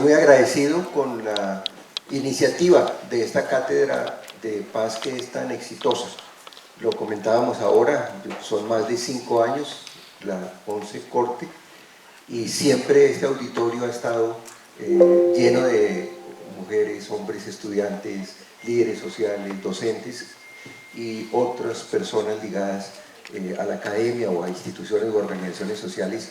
muy agradecido con la iniciativa de esta cátedra de paz que es tan exitosa. Lo comentábamos ahora, son más de 5 años, la 11 Corte, y siempre este auditorio ha estado lleno de mujeres, hombres, estudiantes, líderes sociales, docentes y otras personas ligadas a la academia o a instituciones o organizaciones sociales,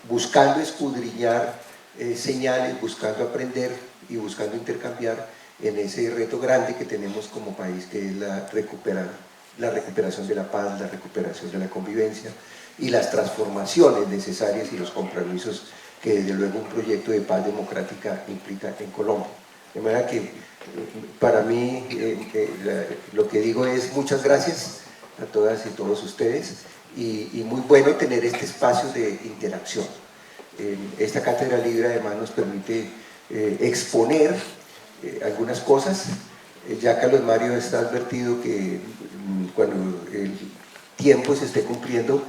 buscando escudriñar señales, buscando aprender y buscando intercambiar en ese reto grande que tenemos como país, que es la recuperación de la paz, la recuperación de la convivencia y las transformaciones necesarias y los compromisos que desde luego un proyecto de paz democrática implica en Colombia. De manera que para mí lo que digo es muchas gracias a todas y todos ustedes y muy bueno tener este espacio de interacción. Esta cátedra libre además nos permite exponer algunas cosas. Ya Carlos Mario está advertido que cuando el tiempo se esté cumpliendo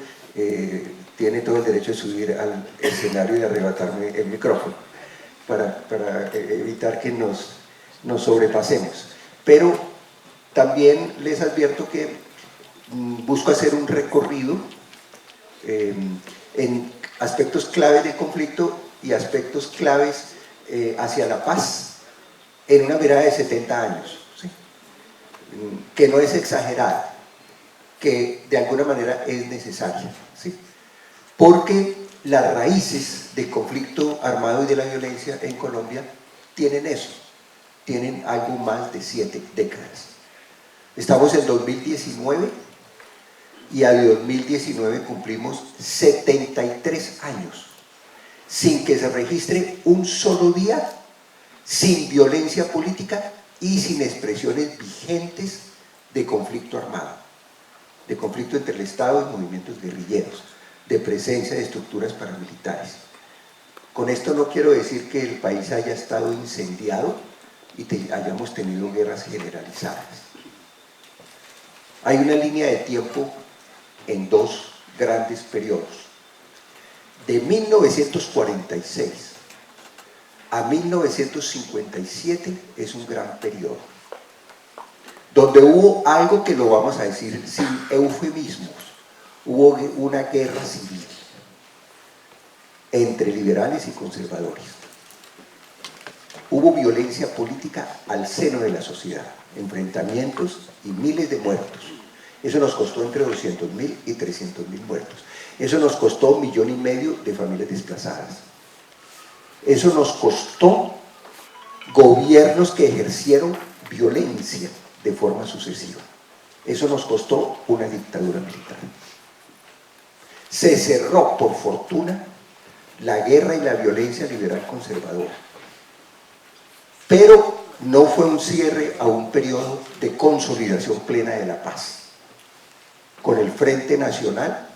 tiene todo el derecho de subir al escenario y arrebatarme el micrófono para evitar que nos sobrepasemos. Pero también les advierto que busco hacer un recorrido en aspectos claves del conflicto y aspectos claves hacia la paz en una mirada de 70 años, ¿sí? Que no es exagerada, que de alguna manera es necesaria, ¿sí? Porque las raíces del conflicto armado y de la violencia en Colombia tienen eso, tienen algo más de 7 décadas. Estamos en 2019 y a 2019 cumplimos 73 años sin que se registre un solo día sin violencia política y sin expresiones vigentes de conflicto armado, de conflicto entre el Estado y movimientos guerrilleros, de presencia de estructuras paramilitares. Con esto no quiero decir que el país haya estado incendiado y hayamos tenido guerras generalizadas. Hay una línea de tiempo en 2 grandes periodos. De 1946 a 1957 es un gran periodo, donde hubo algo que lo vamos a decir sin eufemismos, hubo una guerra civil entre liberales y conservadores. Hubo violencia política al seno de la sociedad, enfrentamientos y miles de muertos. Eso nos costó entre 200.000 y 300.000 muertos. Eso nos costó 1,5 millones de familias desplazadas. Eso nos costó gobiernos que ejercieron violencia de forma sucesiva. Eso nos costó una dictadura militar. Se cerró, por fortuna, la guerra y la violencia liberal conservadora. Pero no fue un cierre a un periodo de consolidación plena de la paz. Con el Frente Nacional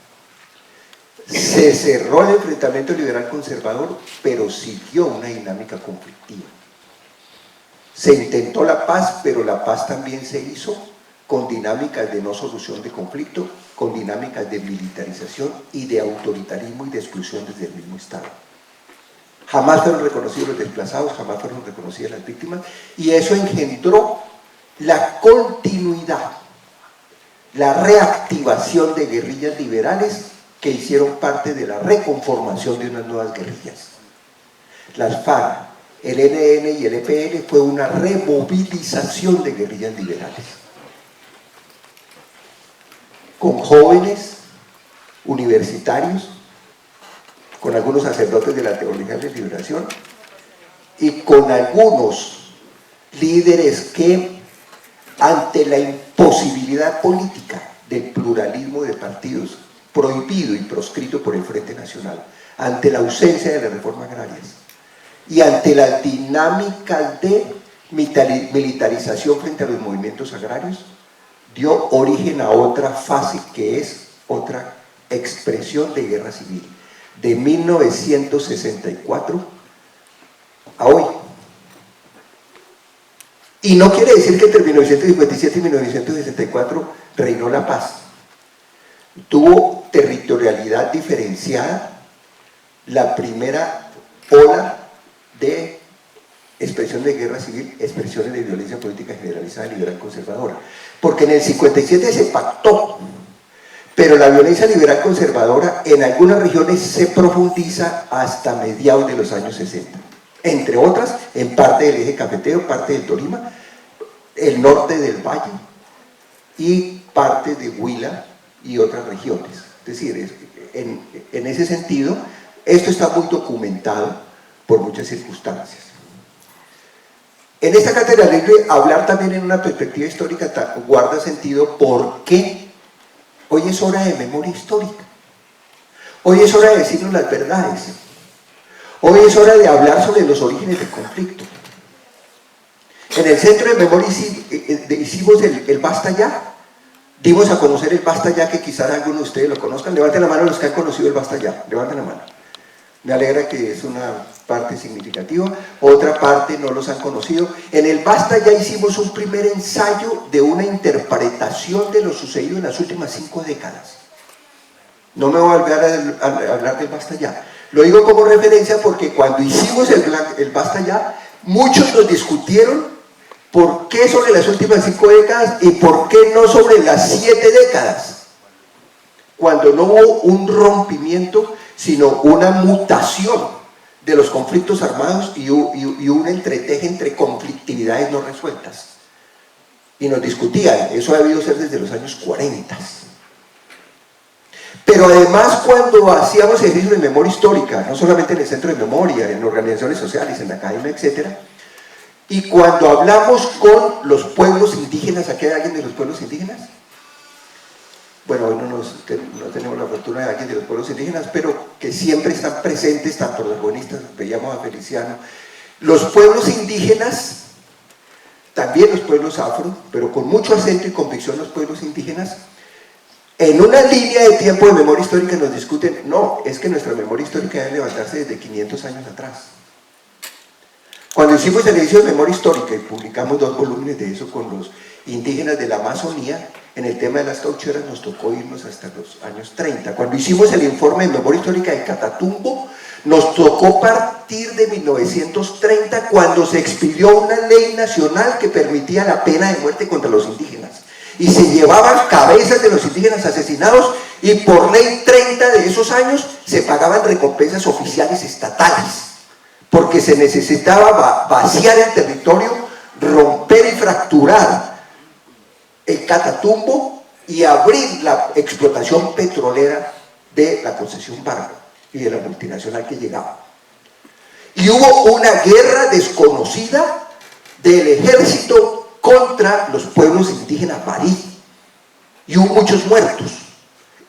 se cerró el enfrentamiento liberal conservador, pero siguió una dinámica conflictiva. Se intentó la paz, pero la paz también se hizo con dinámicas de no solución de conflicto, con dinámicas de militarización y de autoritarismo y de exclusión desde el mismo Estado. Jamás fueron reconocidos los desplazados, jamás fueron reconocidas las víctimas, y eso engendró la continuidad, la reactivación de guerrillas liberales que hicieron parte de la reconformación de unas nuevas guerrillas. Las FARC, el ELN y el EPL fue una removilización de guerrillas liberales, con jóvenes universitarios, con algunos sacerdotes de la teología de liberación y con algunos líderes que, ante la imposibilidad política del pluralismo de partidos prohibido y proscrito por el Frente Nacional, ante la ausencia de las reformas agrarias y ante las dinámicas de militarización frente a los movimientos agrarios, dio origen a otra fase que es otra expresión de guerra civil, de 1964 a hoy. Y no quiere decir que entre 1957 y 1964 reinó la paz. Tuvo territorialidad diferenciada la primera ola de expresiones de guerra civil, expresiones de violencia política generalizada liberal conservadora. Porque en el 57 se pactó, pero la violencia liberal conservadora en algunas regiones se profundiza hasta mediados de los años 60. Entre otras, en parte del eje cafetero, parte del Tolima, el norte del Valle y parte de Huila y otras regiones. Es decir, en ese sentido, esto está muy documentado por muchas circunstancias. En esta cátedra libre, hablar también en una perspectiva histórica guarda sentido porque hoy es hora de memoria histórica. Hoy es hora de decirnos las verdades. Hoy es hora de hablar sobre los orígenes del conflicto. En el Centro de Memoria hicimos el Basta Ya. Dimos a conocer el Basta Ya, que quizás algunos de ustedes lo conozcan. Levanten la mano los que han conocido el Basta Ya. Levanten la mano. Me alegra que es una parte significativa. Otra parte no los han conocido. En el Basta Ya hicimos un primer ensayo de una interpretación de lo sucedido en las últimas 5 décadas. No me voy a volver a hablar del Basta Ya. Lo digo como referencia porque cuando hicimos el Basta Ya, muchos nos discutieron por qué sobre las últimas 5 décadas y por qué no sobre las 7 décadas, cuando no hubo un rompimiento, sino una mutación de los conflictos armados y un entreteje entre conflictividades no resueltas. Y nos discutían, eso ha debido ser desde los años 40. Pero además, cuando hacíamos ejercicios de memoria histórica, no solamente en el Centro de Memoria, en organizaciones sociales, en la academia, etc., y cuando hablamos con los pueblos indígenas, ¿aquí hay alguien de los pueblos indígenas? Bueno, hoy no tenemos la fortuna de alguien de los pueblos indígenas, pero que siempre están presentes, tanto los buenistas, veíamos a Feliciano, los pueblos indígenas, también los pueblos afro, pero con mucho acento y convicción los pueblos indígenas, en una línea de tiempo de memoria histórica nos discuten, no, es que nuestra memoria histórica debe levantarse desde 500 años atrás. Cuando hicimos el ejercicio de memoria histórica y publicamos 2 volúmenes de eso con los indígenas de la Amazonía, en el tema de las caucheras nos tocó irnos hasta los años 30. Cuando hicimos el informe de memoria histórica de Catatumbo, nos tocó partir de 1930, cuando se expidió una ley nacional que permitía la pena de muerte contra los indígenas. Y se llevaban cabezas de los indígenas asesinados y por ley 30 de esos años se pagaban recompensas oficiales estatales, porque se necesitaba vaciar el territorio, romper y fracturar el Catatumbo y abrir la explotación petrolera de la concesión Barco y de la multinacional que llegaba. Y hubo una guerra desconocida del ejército contra los pueblos indígenas barí, y hubo muchos muertos,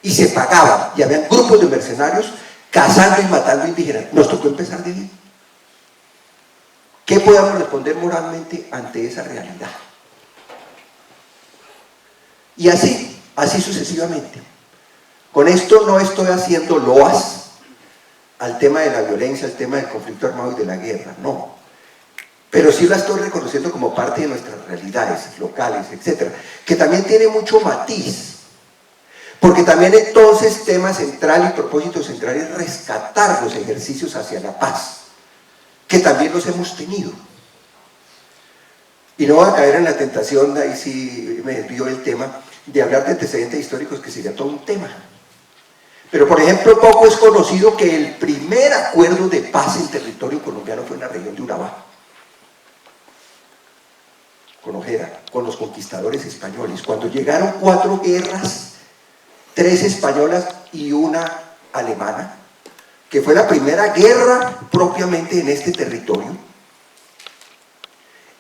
y se pagaban, y habían grupos de mercenarios cazando y matando indígenas. Nos tocó empezar de ahí. ¿Qué podemos responder moralmente ante esa realidad? Y así sucesivamente. Con esto no estoy haciendo loas al tema de la violencia, al tema del conflicto armado y de la guerra, no. Pero sí la estoy reconociendo como parte de nuestras realidades locales, etc. Que también tiene mucho matiz. Porque también entonces tema central y propósito central es rescatar los ejercicios hacia la paz, que también los hemos tenido. Y no voy a caer en la tentación, ahí sí me desvío del tema, de hablar de antecedentes históricos, que sería todo un tema. Pero por ejemplo, poco es conocido que el primer acuerdo de paz en territorio colombiano fue en la región de Urabá, con Ojeda, con los conquistadores españoles, cuando llegaron 4 guerras, 3 españolas y una alemana, que fue la primera guerra propiamente en este territorio,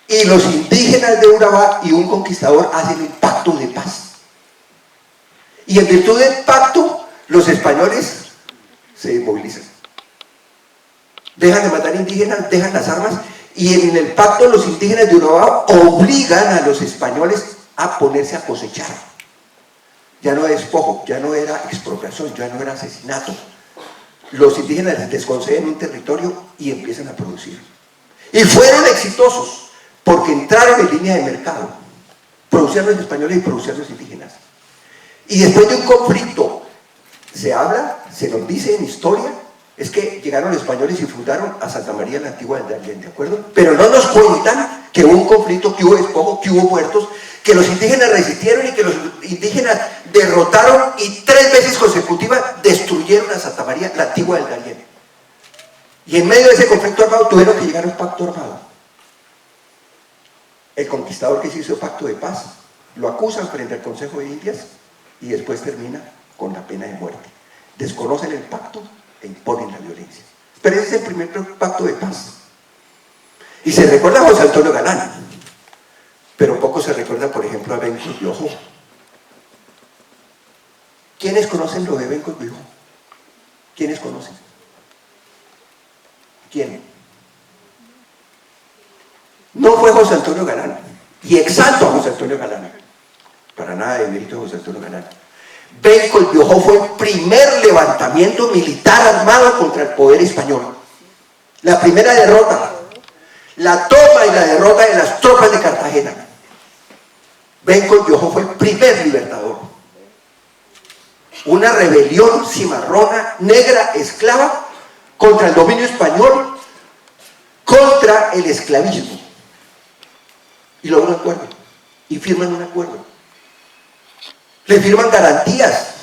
y los indígenas de Urabá y un conquistador hacen un pacto de paz, y en virtud del pacto los españoles se desmovilizan, dejan de matar indígenas, dejan las armas, y en el pacto los indígenas de Urabá obligan a los españoles a ponerse a cosechar. Ya no era despojo, ya no era expropiación, ya no era asesinato. Los indígenas les conceden un territorio y empiezan a producir. Y fueron exitosos, porque entraron en línea de mercado. Producían los españoles y producían los indígenas. Y después de un conflicto, se habla, se nos dice en historia, es que llegaron los españoles y fundaron a Santa María la Antigua del Darién, ¿de acuerdo? Pero no nos cuentan que hubo un conflicto, que hubo despojo, que hubo muertos, que los indígenas resistieron y que los indígenas derrotaron y 3 veces consecutivas destruyeron a Santa María la Antigua del Darién. Y en medio de ese conflicto armado tuvieron que llegar a un pacto armado. El conquistador que se hizo pacto de paz, lo acusan frente al Consejo de Indias y después termina con la pena de muerte. Desconocen el pacto e imponen la violencia. Pero ese es el primer pacto de paz. Y se recuerda a José Antonio Galán, pero poco se recuerda, por ejemplo, a Bencos Biojó. ¿Quiénes conocen lo de Bencos Biojó? ¿Quiénes conocen? ¿Quién? No fue José Antonio Galán, y exalto a José Antonio Galán, para nada de mérito de José Antonio Galán. Bencos Biojó fue el primer levantamiento militar armado contra el poder español. La primera derrota, la toma y la derrota de las tropas de Cartagena. Bencos Biojó fue el primer libertador. Una rebelión cimarrona, negra, esclava, contra el dominio español, contra el esclavismo. Y logra un acuerdo, y firman un acuerdo. Le firman garantías,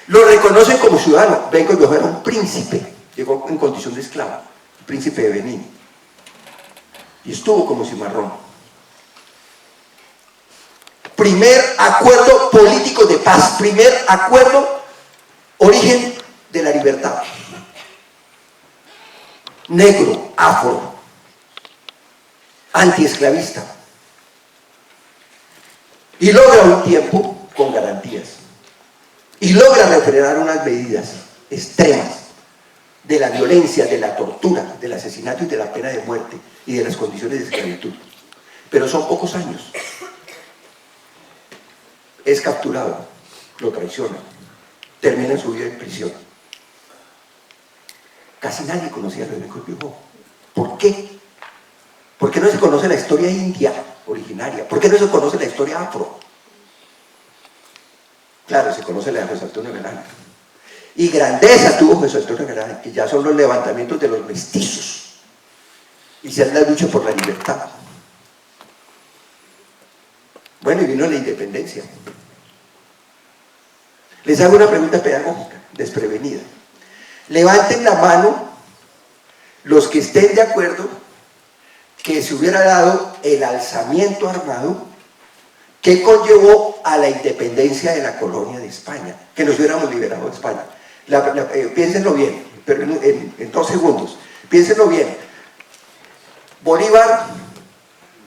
lo reconocen como ciudadano. Bencos Biojó era un príncipe, llegó en condición de esclavo, príncipe de Benín, y estuvo como cimarrón. Primer acuerdo político de paz, primer acuerdo, origen de la libertad. Negro, afro, antiesclavista. Y logra un tiempo con garantías. Y logra refrenar unas medidas extremas de la violencia, de la tortura, del asesinato y de la pena de muerte y de las condiciones de esclavitud. Pero son pocos años. Es capturado, lo traicionan, termina su vida en prisión. Casi nadie conocía a Bencos Biojó. ¿Por qué? ¿Por qué no se conoce la historia india originaria? ¿Por qué no se conoce la historia afro? Claro, se conoce la de José Antonio Galán. Y grandeza tuvo José Antonio Galán, que ya son los levantamientos de los mestizos. Y se han la lucha por la libertad. Bueno, y vino la independencia. Les hago una pregunta pedagógica, desprevenida. Levanten la mano los que estén de acuerdo que se hubiera dado el alzamiento armado que conllevó a la independencia de la colonia de España, que nos hubiéramos liberado de España. Piénsenlo bien, pero en 2 segundos. Piénsenlo bien. Bolívar,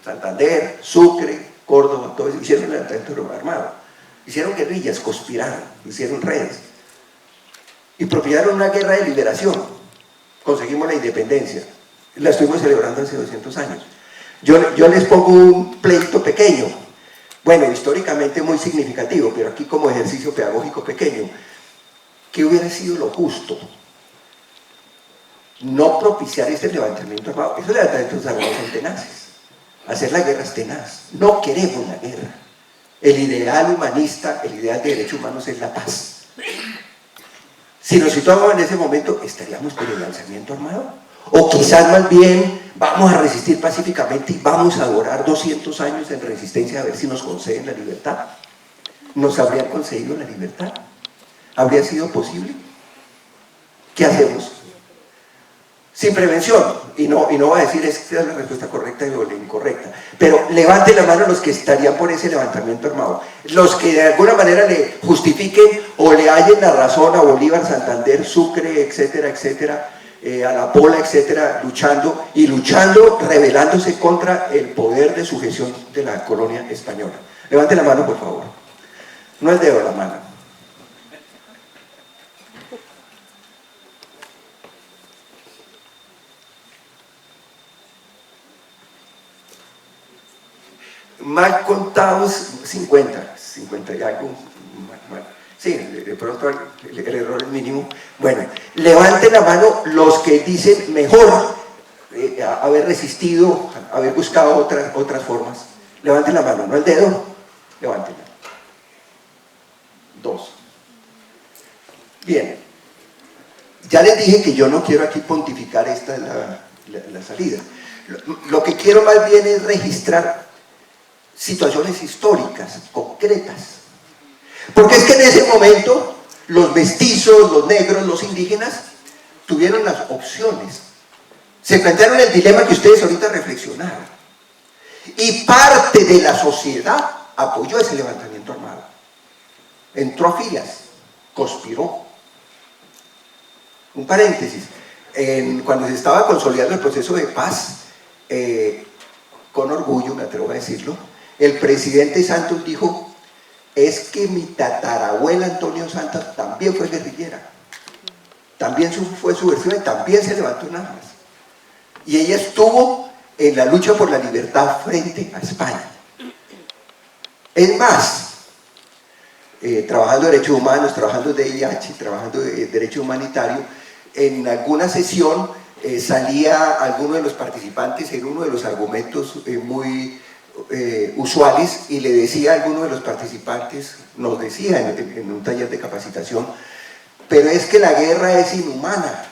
Santander, Sucre, Córdoba, todos hicieron el levantamiento armado. Hicieron guerrillas, conspiraron, hicieron redes. Y propiciaron una guerra de liberación. Conseguimos la independencia. La estuvimos celebrando hace 200 años. Yo les pongo un pleito pequeño. Bueno, históricamente muy significativo, pero aquí como ejercicio pedagógico pequeño. ¿Qué hubiera sido lo justo? No propiciar este levantamiento armado. Esos levantamientos armados son tenaces. Hacer la guerra es tenaz. No queremos la guerra. El ideal humanista, el ideal de derechos humanos es la paz. Si nos situamos en ese momento, ¿estaríamos con el lanzamiento armado? O quizás más bien vamos a resistir pacíficamente y vamos a durar 200 años en resistencia a ver si nos conceden la libertad. ¿Nos habrían concedido la libertad? ¿Habría sido posible? ¿Qué hacemos? Sin prevención, y no va a decir esta es la respuesta correcta o la incorrecta, pero levanten la mano los que estarían por ese levantamiento armado, los que de alguna manera le justifiquen o le hallen la razón a Bolívar, Santander, Sucre, etcétera, etcétera, a la Pola, etcétera, luchando, rebelándose contra el poder de sujeción de la colonia española. Levanten la mano, por favor. No el dedo, la mano. Mal contados 50 y algo, sí, de pronto el error es mínimo. Bueno, levanten la mano los que dicen mejor haber resistido, haber buscado otras formas. Levanten la mano, no el dedo, levántenla. 2. Bien. Ya les dije que yo no quiero aquí pontificar, esta es la salida. Lo que quiero más bien es registrar situaciones históricas, concretas. Porque es que en ese momento los mestizos, los negros, los indígenas tuvieron las opciones. Se plantearon el dilema que ustedes ahorita reflexionaron. Y parte de la sociedad apoyó ese levantamiento armado. Entró a filas, conspiró. Un paréntesis. Cuando se estaba consolidando el proceso de paz, con orgullo, me atrevo a decirlo, el presidente Santos dijo: es que mi tatarabuela Antonio Santos también fue guerrillera, también fue subversiva y también se levantó en armas. Y ella estuvo en la lucha por la libertad frente a España. Es más, trabajando derechos humanos, trabajando DIH, trabajando de derecho humanitario, en alguna sesión salía alguno de los participantes en uno de los argumentos muy usuales, y le decía a alguno de los participantes, nos decía en un taller de capacitación: pero es que la guerra es inhumana.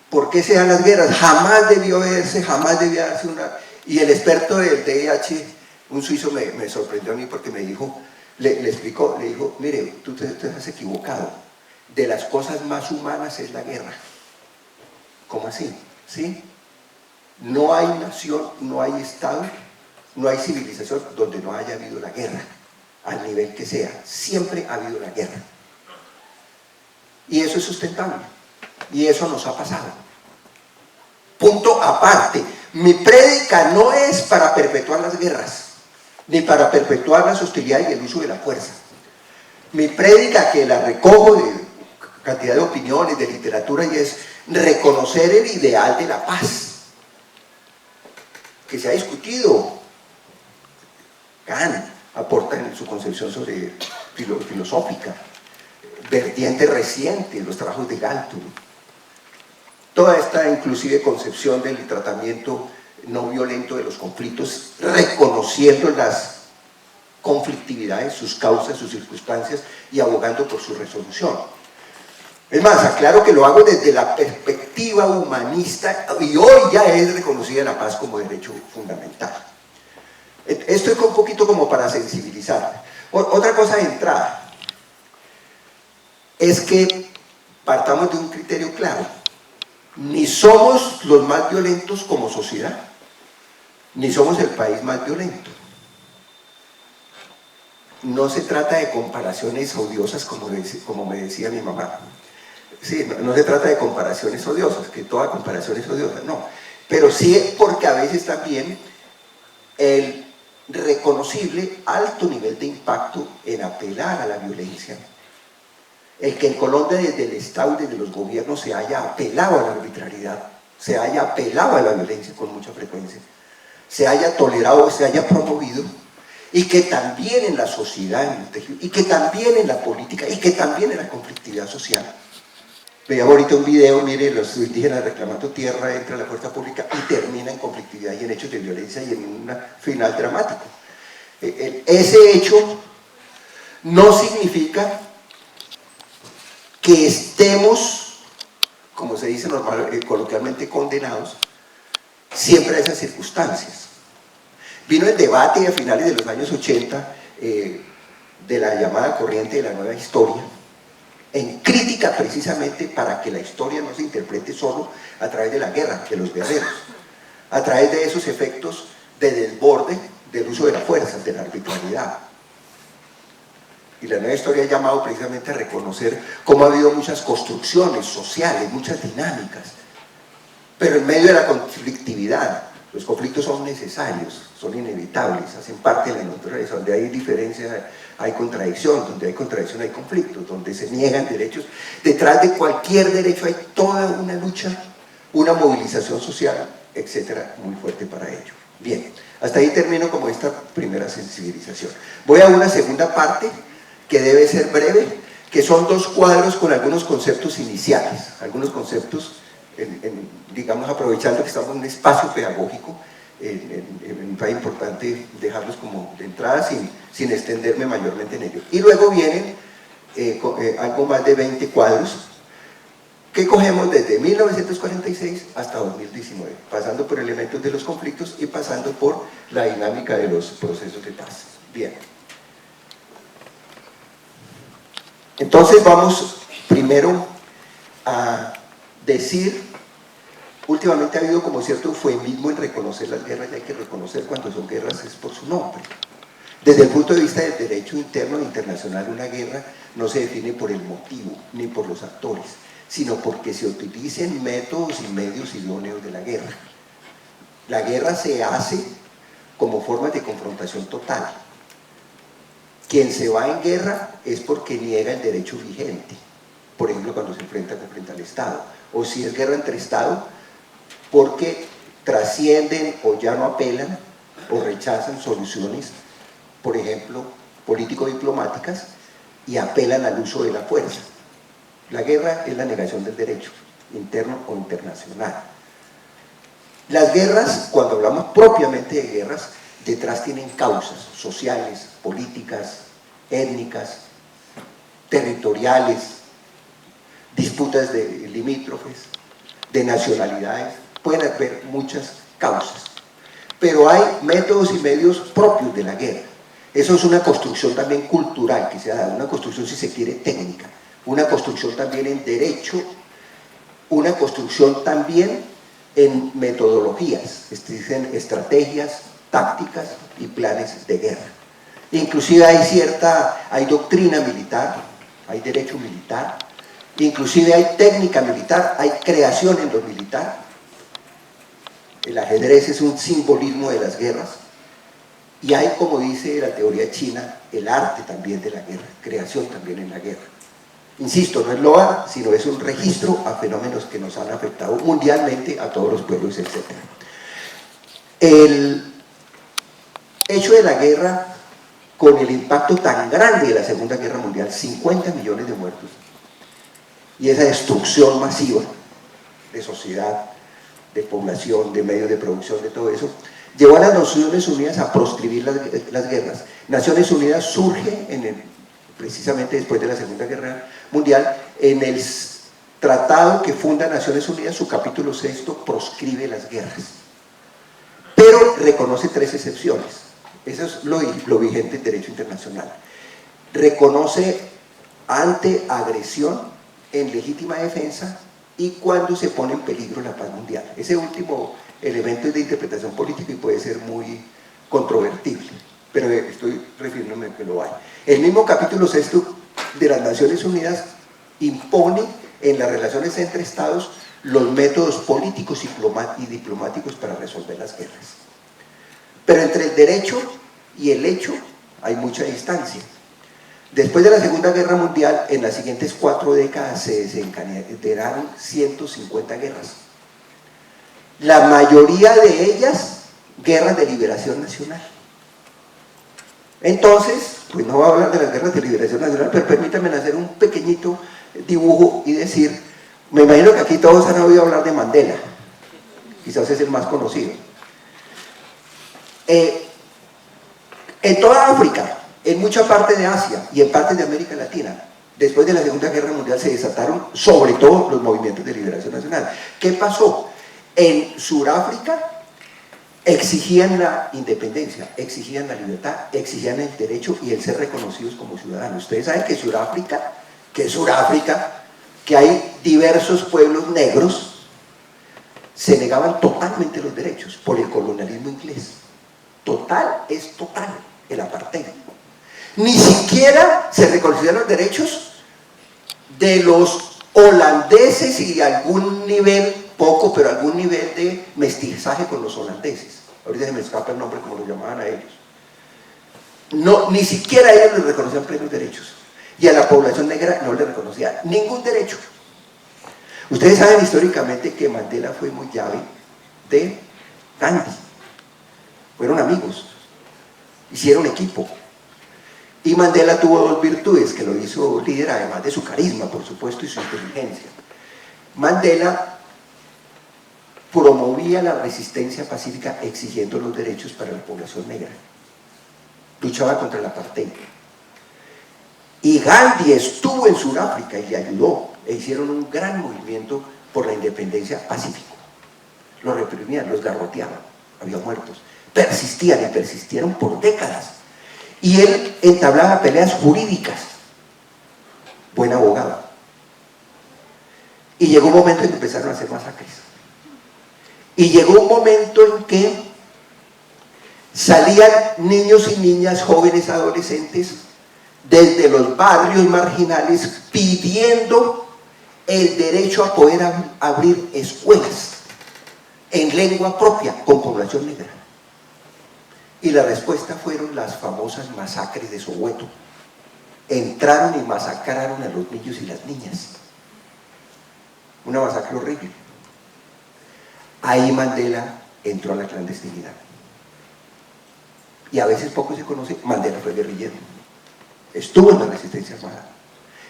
¿Por qué se dan las guerras? Jamás debió darse una... Y el experto del DIH, un suizo, me sorprendió a mí porque me dijo, le explicó, le dijo: mire, tú te has equivocado, de las cosas más humanas es la guerra. ¿Cómo así? ¿Sí? No hay nación, no hay estado, no hay civilización donde no haya habido la guerra, al nivel que sea. Siempre ha habido la guerra. Y eso es sustentable. Y eso nos ha pasado. Punto aparte. Mi prédica no es para perpetuar las guerras, ni para perpetuar las hostilidades y el uso de la fuerza. Mi prédica, que la recojo de cantidad de opiniones, de literatura, y es reconocer el ideal de la paz, que se ha discutido. Kant aporta en su concepción sobre filosófica, vertiente reciente, los trabajos de Galton. Toda esta inclusive concepción del tratamiento no violento de los conflictos, reconociendo las conflictividades, sus causas, sus circunstancias, y abogando por su resolución. Es más, aclaro que lo hago desde la perspectiva humanista, y hoy ya es reconocida la paz como derecho fundamental. Esto es un poquito como para sensibilizar. Otra cosa de entrada es que partamos de un criterio claro: ni somos los más violentos como sociedad, ni somos el país más violento. No se trata de comparaciones odiosas, como me decía mi mamá. Sí, no se trata de comparaciones odiosas, que toda comparación es odiosa, no. Pero sí, porque a veces también el reconocible alto nivel de impacto en apelar a la violencia, el que en Colombia desde el Estado y desde los gobiernos se haya apelado a la arbitrariedad, se haya apelado a la violencia con mucha frecuencia, se haya tolerado, se haya promovido, y que también en la sociedad, en el tejido, y que también en la política, y que también en la conflictividad social. Veía ahorita un video, mire, los indígenas reclamando tierra, entra la fuerza pública y termina en conflictividad y en hechos de violencia y en un final dramático. Ese hecho no significa que estemos, como se dice coloquialmente, condenados siempre a esas circunstancias. Vino el debate a finales de los años 80 de la llamada corriente de la nueva historia, en crítica precisamente para que la historia no se interprete solo a través de la guerra, de los guerreros, a través de esos efectos de desborde del uso de la fuerza, de la arbitrariedad. Y la nueva historia ha llamado precisamente a reconocer cómo ha habido muchas construcciones sociales, muchas dinámicas, pero en medio de la conflictividad. Los conflictos son necesarios, son inevitables, hacen parte de la naturaleza. Donde hay diferencia hay contradicción, donde hay contradicción hay conflicto, donde se niegan derechos. Detrás de cualquier derecho hay toda una lucha, una movilización social, etcétera, muy fuerte para ello. Bien, hasta ahí termino como esta primera sensibilización. Voy a una segunda parte que debe ser breve, que son dos cuadros con algunos conceptos iniciales, algunos conceptos, digamos, aprovechando que estamos en un espacio pedagógico, me parece importante dejarlos como de entrada sin extenderme mayormente en ello. Y luego vienen algo más de 20 cuadros, que cogemos desde 1946 hasta 2019, pasando por elementos de los conflictos y pasando por la dinámica de los procesos de paz. Bien. Entonces vamos primero a decir, últimamente ha habido como cierto eufemismo en reconocer las guerras, y hay que reconocer cuando son guerras es por su nombre. Desde el punto de vista del derecho interno e internacional, una guerra no se define por el motivo ni por los actores, sino porque se utilicen métodos y medios idóneos de la guerra. La guerra se hace como forma de confrontación total. Quien se va en guerra es porque niega el derecho vigente, por ejemplo cuando se enfrenta al Estado, o si es guerra entre Estados, porque trascienden o ya no apelan o rechazan soluciones, por ejemplo, político-diplomáticas, y apelan al uso de la fuerza. La guerra es la negación del derecho, interno o internacional. Las guerras, cuando hablamos propiamente de guerras, detrás tienen causas sociales, políticas, étnicas, territoriales, disputas de limítrofes, de nacionalidades, pueden haber muchas causas. Pero hay métodos y medios propios de la guerra. Eso es una construcción también cultural que se ha dado, una construcción, si se quiere, técnica, una construcción también en derecho, una construcción también en metodologías, en estrategias, tácticas y planes de guerra. Inclusive hay doctrina militar, hay derecho militar, inclusive hay técnica militar, hay creación en lo militar. El ajedrez es un simbolismo de las guerras, y hay, como dice la teoría china, el arte también de la guerra, creación también en la guerra. Insisto, no es loa, sino es un registro a fenómenos que nos han afectado mundialmente a todos los pueblos, etc. El hecho de la guerra, con el impacto tan grande de la Segunda Guerra Mundial, 50 millones de muertos, y esa destrucción masiva de sociedad, de población, de medios de producción, de todo eso, llevó a las Naciones Unidas a proscribir las guerras. Naciones Unidas surge precisamente después de la Segunda Guerra Mundial, en el tratado que funda Naciones Unidas, su capítulo 6 proscribe las guerras, pero reconoce 3 excepciones. Eso es lo vigente en derecho internacional. Reconoce ante agresión, en legítima defensa, y cuando se pone en peligro la paz mundial. Ese último elemento es de interpretación política y puede ser muy controvertible, pero estoy refiriéndome a que lo hay. El mismo capítulo 6 de las Naciones Unidas impone en las relaciones entre estados los métodos políticos y diplomáticos para resolver las guerras. Pero entre el derecho y el hecho hay mucha distancia. Después de la Segunda Guerra Mundial, en las siguientes 4 décadas se desencadenaron 150 guerras. La mayoría de ellas, guerras de liberación nacional. Entonces, pues no voy a hablar de las guerras de liberación nacional, pero permítanme hacer un pequeñito dibujo y decir, me imagino que aquí todos han oído hablar de Mandela, quizás es el más conocido. En toda África, en mucha parte de Asia y en partes de América Latina, después de la Segunda Guerra Mundial se desataron sobre todo los movimientos de liberación nacional. ¿Qué pasó? En Sudáfrica exigían la independencia, exigían la libertad, exigían el derecho y el ser reconocidos como ciudadanos. Ustedes saben que Sudáfrica, que hay diversos pueblos negros, se negaban totalmente los derechos por el colonialismo inglés. Total, es total, el apartheid. Ni siquiera se reconocían los derechos de los holandeses y algún nivel, poco, pero algún nivel de mestizaje con los holandeses. Ahorita se me escapa el nombre como lo llamaban a ellos. No, ni siquiera ellos les reconocían plenos derechos. Y a la población negra no le reconocía ningún derecho. Ustedes saben históricamente que Mandela fue muy llave de Gandhi. Fueron amigos, hicieron equipo. Y Mandela tuvo 2 virtudes que lo hizo líder, además de su carisma, por supuesto, y su inteligencia. Mandela promovía la resistencia pacífica exigiendo los derechos para la población negra. Luchaba contra el apartheid. Y Gandhi estuvo en Sudáfrica y le ayudó e hicieron un gran movimiento por la independencia pacífico. Los reprimían, los garroteaban, había muertos. Persistían y persistieron por décadas. Y él entablaba peleas jurídicas. Buen abogado. Y llegó un momento en que empezaron a hacer masacres. Y llegó un momento en que salían niños y niñas, jóvenes, adolescentes, desde los barrios marginales pidiendo el derecho a poder abrir escuelas en lengua propia con población negra. Y la respuesta fueron las famosas masacres de Soweto. Entraron y masacraron a los niños y las niñas. Una masacre horrible. Ahí Mandela entró a la clandestinidad. Y a veces poco se conoce, Mandela fue guerrillero. Estuvo en la resistencia armada.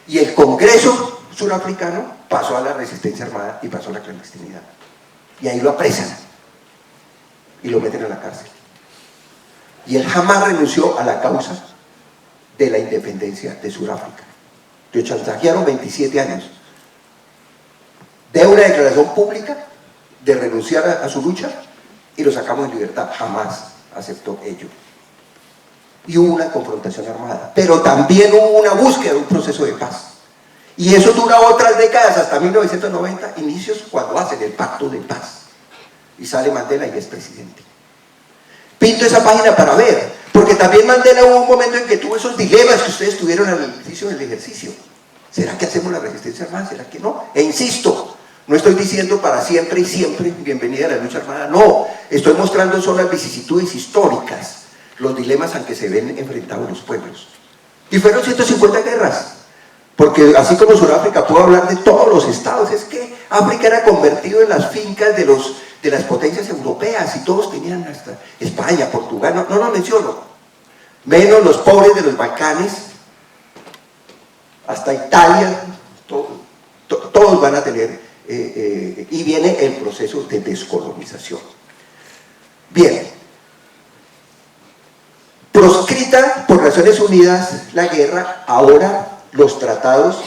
Y el Congreso surafricano pasó a la resistencia armada y pasó a la clandestinidad. Y ahí lo apresan y lo meten a la cárcel. Y él jamás renunció a la causa de la independencia de Sudáfrica. Lo chantajearon 27 años. De una declaración pública de renunciar a su lucha y lo sacamos en libertad. Jamás aceptó ello. Y hubo una confrontación armada, pero también hubo una búsqueda de un proceso de paz. Y eso dura otras décadas, hasta 1990, inicios, cuando hacen el pacto de paz. Y sale Mandela y es presidente. Pinto esa página para ver, porque también Mandela hubo un momento en que tuvo esos dilemas que ustedes tuvieron al inicio del ejercicio. ¿Será que hacemos la resistencia armada? ¿Será que no? E insisto, no estoy diciendo para siempre y siempre bienvenida a la lucha armada, no. Estoy mostrando solo las vicisitudes históricas, los dilemas a que se ven enfrentados los pueblos. Y fueron 150 guerras, porque así como Sudáfrica puedo hablar de todos los estados, es que África era convertido en las fincas de las potencias europeas, y todos tenían hasta España, Portugal, no lo menciono, menos los pobres de los Balcanes, hasta Italia, todos van a tener, y viene el proceso de descolonización. Bien, proscrita por Naciones Unidas la guerra, ahora los tratados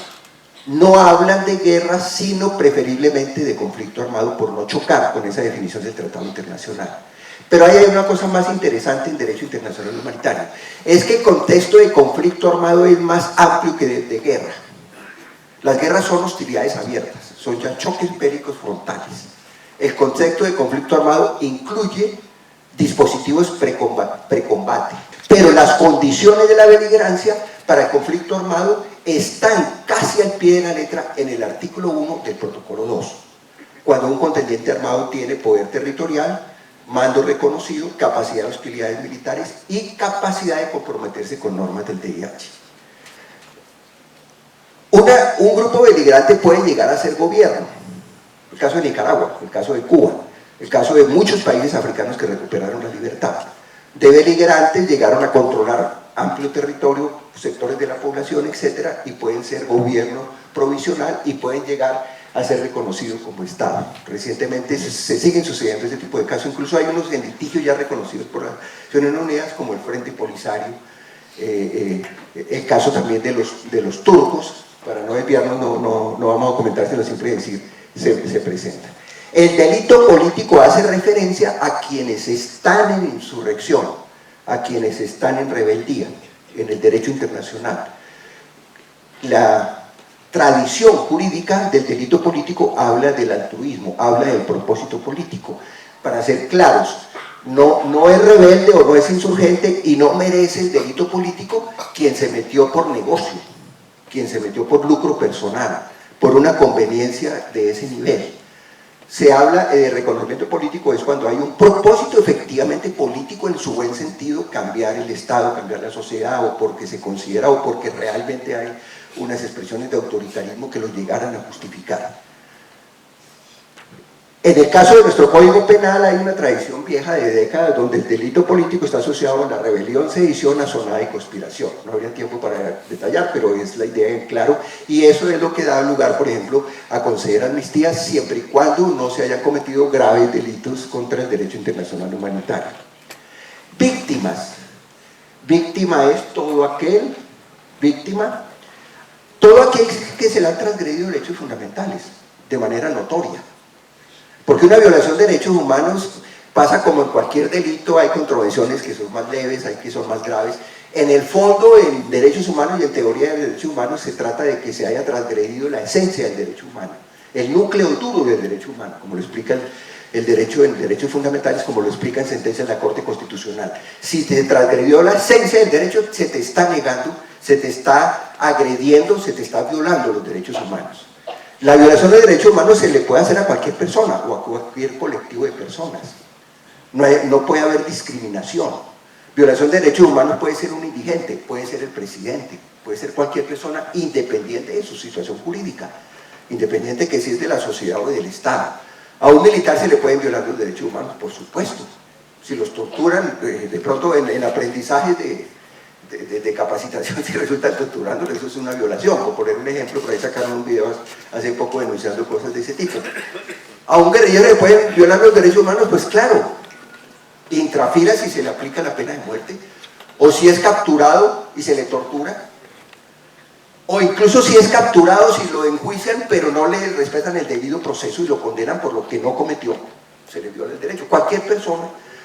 no hablan de guerra, sino preferiblemente de conflicto armado, por no chocar con esa definición del tratado internacional. Pero ahí hay una cosa más interesante en derecho internacional humanitario, es que el contexto de conflicto armado es más amplio que de guerra. Las guerras son hostilidades abiertas, son ya choques bélicos frontales. El concepto de conflicto armado incluye dispositivos precombate, pero las condiciones de la beligerancia para el conflicto armado están casi al pie de la letra en el artículo 1 del protocolo 2. Cuando un contendiente armado tiene poder territorial, mando reconocido, capacidad de hostilidades militares y capacidad de comprometerse con normas del DIH. Un grupo beligerante puede llegar a ser gobierno. El caso de Nicaragua, el caso de Cuba, el caso de muchos países africanos que recuperaron la libertad. De beligerantes llegaron a controlar amplio territorio, sectores de la población, etcétera, y pueden ser gobierno provisional y pueden llegar a ser reconocidos como Estado. Recientemente se siguen sucediendo este tipo de casos, incluso hay unos en litigio ya reconocidos por las Naciones Unidas, como el Frente Polisario, el caso también de los turcos, para no desviarnos, no vamos a comentar, sino siempre decir, se presenta. El delito político hace referencia a quienes están en insurrección, a quienes están en rebeldía, en el derecho internacional. La tradición jurídica del delito político habla del altruismo, habla del propósito político. Para ser claros, no es rebelde o no es insurgente y no merece el delito político quien se metió por negocio, quien se metió por lucro personal, por una conveniencia de ese nivel. Se habla de reconocimiento político es cuando hay un propósito efectivamente político en su buen sentido, cambiar el Estado, cambiar la sociedad, o porque se considera o porque realmente hay unas expresiones de autoritarismo que los llegaran a justificar. En el caso de nuestro Código Penal hay una tradición vieja de décadas donde el delito político está asociado a la rebelión, sedición, asonada y conspiración. No habría tiempo para detallar, pero es la idea en claro, y eso es lo que da lugar, por ejemplo, a conceder amnistías siempre y cuando no se hayan cometido graves delitos contra el derecho internacional humanitario. Víctimas. Víctima es todo aquel, todo aquel que se le han transgredido derechos fundamentales de manera notoria. Porque una violación de derechos humanos pasa como en cualquier delito, hay contravenciones que son más leves, hay que son más graves. En el fondo, en derechos humanos y en teoría de derechos humanos se trata de que se haya transgredido la esencia del derecho humano, el núcleo duro del derecho humano, como lo explica el derecho en derechos fundamentales, como lo explica en sentencia de la Corte Constitucional. Si se transgredió la esencia del derecho, se te está negando, se te está agrediendo, se te está violando los derechos humanos. La violación de derechos humanos se le puede hacer a cualquier persona o a cualquier colectivo de personas. No puede haber discriminación. Violación de derechos humanos puede ser un indigente, puede ser el presidente, puede ser cualquier persona independiente de su situación jurídica, independiente que si es de la sociedad o del Estado. A un militar se le pueden violar los derechos humanos, por supuesto. Si los torturan, de pronto en aprendizajes de capacitación, si resultan torturando, eso es una violación. Por poner un ejemplo, por ahí sacaron un video hace poco denunciando cosas de ese tipo. A un guerrillero le pueden violar los derechos humanos, pues claro, intrafilas si se le aplica la pena de muerte, o si es capturado y se le tortura, o incluso si es capturado, si lo enjuician, pero no le respetan el debido proceso y lo condenan por lo que no cometió, se le viola el derecho. Cualquier persona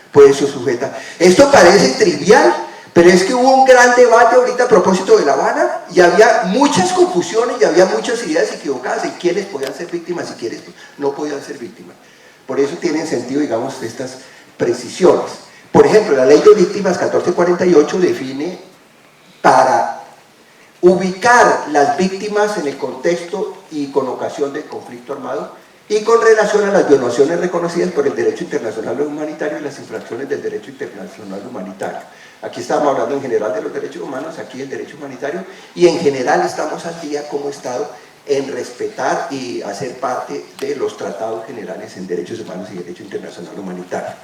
puede ser sujeta. Esto parece trivial, pero es que hubo un gran debate ahorita a propósito de La Habana, y había muchas confusiones y había muchas ideas equivocadas de quiénes podían ser víctimas y quiénes no podían ser víctimas. Por eso tienen sentido, digamos, estas precisiones. Por ejemplo, la Ley de Víctimas 1448 define para ubicar las víctimas en el contexto y con ocasión del conflicto armado y con relación a las violaciones reconocidas por el derecho internacional humanitario y las infracciones del derecho internacional humanitario. Aquí estamos hablando en general de los derechos humanos, aquí el derecho humanitario, y en general estamos al día como Estado en respetar y hacer parte de los tratados generales en derechos humanos y derecho internacional humanitario.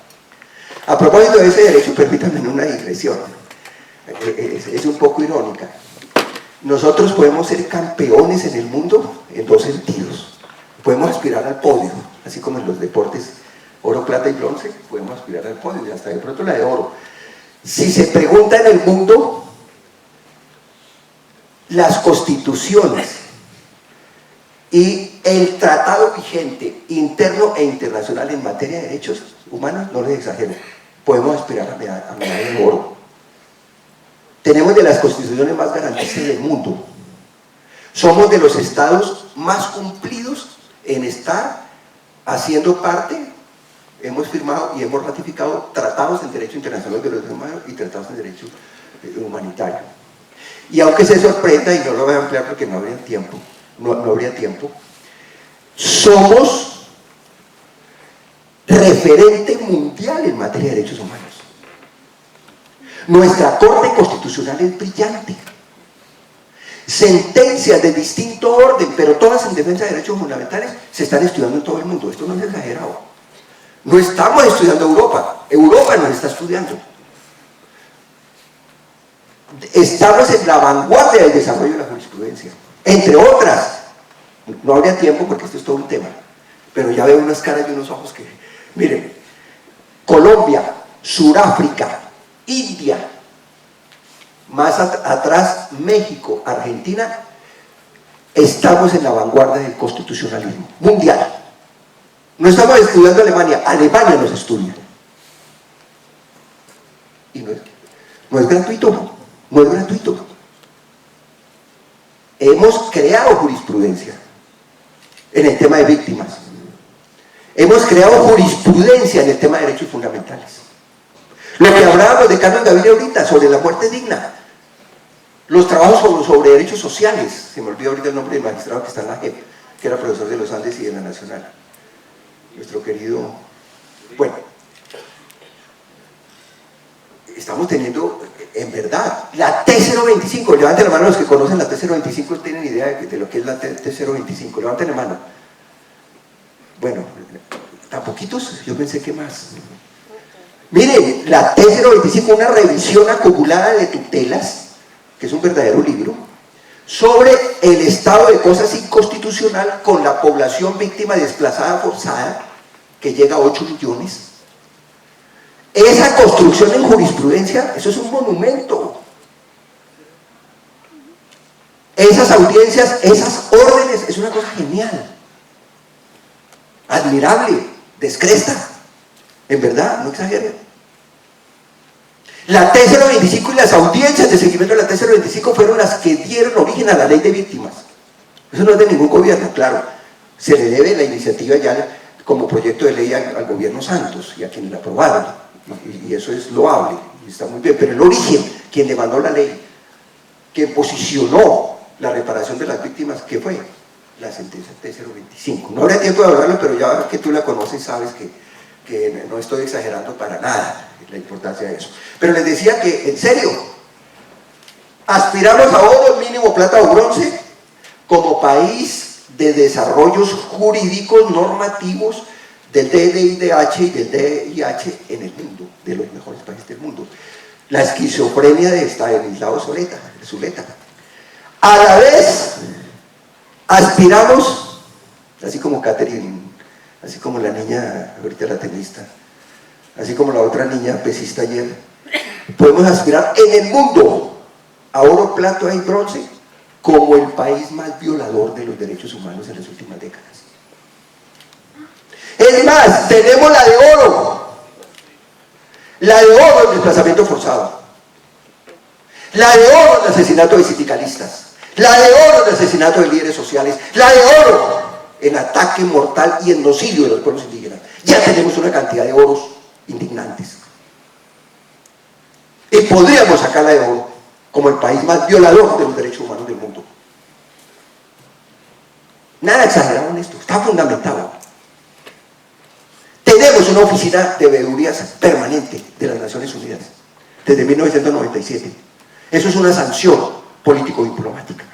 A propósito de ese derecho, permítanme una digresión, es un poco irónica. Nosotros podemos ser campeones en el mundo en dos sentidos. Podemos aspirar al podio, así como en los deportes oro, plata y bronce, podemos aspirar al podio y hasta de pronto la de oro. Si se pregunta en el mundo, las constituciones y el tratado vigente interno e internacional en materia de derechos humanos, no les exagero, podemos aspirar a medalla de oro. Tenemos de las constituciones más garantistas del mundo. Somos de los estados más cumplidos en estar haciendo parte, hemos firmado y hemos ratificado tratados en derecho internacional de los derechos humanos y tratados en derecho humanitario. Y aunque se sorprenda, y no lo voy a ampliar porque no habría tiempo, no habría tiempo, somos referente mundial en materia de derechos humanos. Nuestra Corte Constitucional es brillante. Sentencias de distinto orden, pero todas en defensa de derechos fundamentales, se están estudiando en todo el mundo. Esto no es exagerado. No estamos estudiando Europa, Europa nos está estudiando. Estamos en la vanguardia del desarrollo de la jurisprudencia. Entre otras, no habría tiempo porque esto es todo un tema, pero ya veo unas caras y unos ojos que, miren, Colombia, Suráfrica, India, más atrás México, Argentina, estamos en la vanguardia del constitucionalismo mundial. No estamos estudiando Alemania, Alemania nos estudia. Y no es gratuito, no es gratuito. Hemos creado jurisprudencia en el tema de víctimas. Hemos creado jurisprudencia en el tema de derechos fundamentales. Lo que hablábamos de Carlos Gaviria ahorita, sobre la muerte digna. Los trabajos sobre derechos sociales, se me olvidó ahorita el nombre del magistrado que está en la JEP, que era profesor de los Andes y de la Nacional. Nuestro querido... Bueno, estamos teniendo, en verdad, la T025, levanten la mano los que conocen la T025, tienen idea de lo que es la T025, levanten la mano. Bueno, tan poquitos, yo pensé que más. Miren, la T025, una revisión acumulada de tutelas, que es un verdadero libro, sobre el estado de cosas inconstitucional con la población víctima desplazada forzada, que llega a 8 millones. Esa construcción en jurisprudencia, eso es un monumento. Esas audiencias, esas órdenes, es una cosa genial, admirable, descresta, en verdad, no exageren. La T025 y las audiencias de seguimiento de la T025 fueron las que dieron origen a la ley de víctimas. Eso no es de ningún gobierno, claro. Se le debe la iniciativa ya como proyecto de ley al gobierno Santos y a quienes la aprobaron. Y eso es loable, y está muy bien. Pero el origen, quien demandó la ley, quien posicionó la reparación de las víctimas, ¿qué fue? La sentencia T025. No habrá tiempo de hablarlo, pero ya que tú la conoces sabes que no estoy exagerando para nada la importancia de eso. Pero les decía que, en serio, aspiramos a oro, mínimo plata o bronce, como país de desarrollos jurídicos normativos del DNIDH y del DIH en el mundo, de los mejores países del mundo. La esquizofrenia de Estanislao Zuleta. A la vez, aspiramos, así como Catherine, así como la niña, ahorita la tenista, así como la otra niña pesista ayer, podemos aspirar en el mundo a oro, plata y bronce como el país más violador de los derechos humanos en las últimas décadas. Es más, tenemos la de oro. La de oro el desplazamiento forzado. La de oro el asesinato de sindicalistas. La de oro el asesinato de líderes sociales. La de oro en ataque mortal y genocidio de los pueblos indígenas. Ya tenemos una cantidad de oros indignantes. Y podríamos sacarla de oro como el país más violador de los derechos humanos del mundo. Nada exagerado en esto, está fundamentado. Tenemos una oficina de veedurías permanente de las Naciones Unidas desde 1997. Eso es una sanción político-diplomática.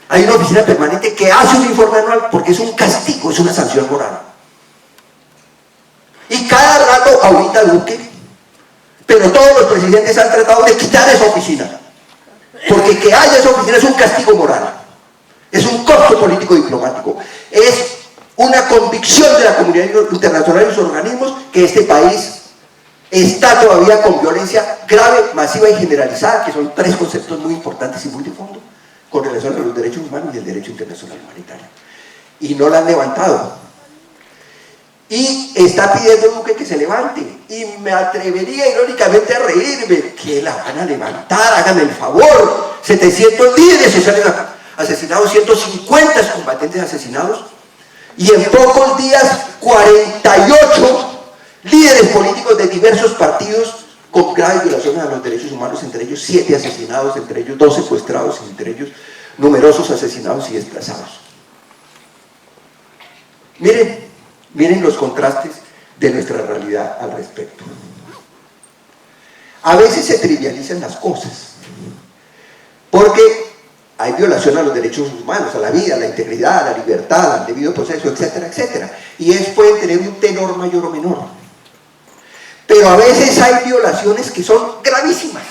Hay una oficina permanente que hace un informe anual porque es un castigo, es una sanción moral. Y cada rato audita Duque, pero todos los presidentes han tratado de quitar esa oficina, porque que haya esa oficina es un castigo moral, es un costo político-diplomático, es una convicción de la comunidad internacional y sus organismos que este país está todavía con violencia grave, masiva y generalizada, que son tres conceptos muy importantes y muy de fondo con relación a los derechos humanos y el derecho internacional humanitario, y no la han levantado. Y está pidiendo Duque que se levante, y me atrevería irónicamente a reírme, que la van a levantar, háganme el favor. 700 líderes sociales asesinados, 150 combatentes asesinados, y en pocos días 48 líderes políticos de diversos partidos con graves violaciones a los derechos humanos, entre ellos 7 asesinados, entre ellos 2 secuestrados, entre ellos numerosos asesinados y desplazados. Miren los contrastes de nuestra realidad al respecto. A veces se trivializan las cosas, porque hay violación a los derechos humanos, a la vida, a la integridad, a la libertad, al debido proceso, etcétera, etcétera. Y pueden tener un tenor mayor o menor. Pero a veces hay violaciones que son gravísimas.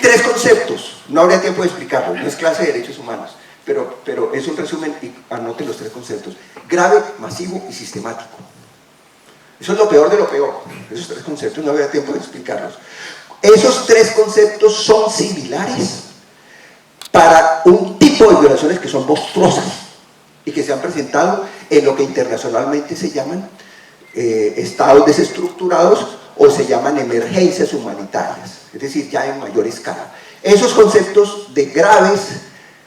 3 conceptos, no habría tiempo de explicarlo, no es clase de derechos humanos. Pero es un resumen y anoten los 3 conceptos: grave, masivo y sistemático. Eso es lo peor de lo peor. Esos 3 conceptos no habría tiempo de explicarlos. Esos 3 conceptos son similares para un tipo de violaciones que son monstruosas y que se han presentado en lo que internacionalmente se llaman estados desestructurados o se llaman emergencias humanitarias, es decir, ya en mayor escala. Esos conceptos de graves,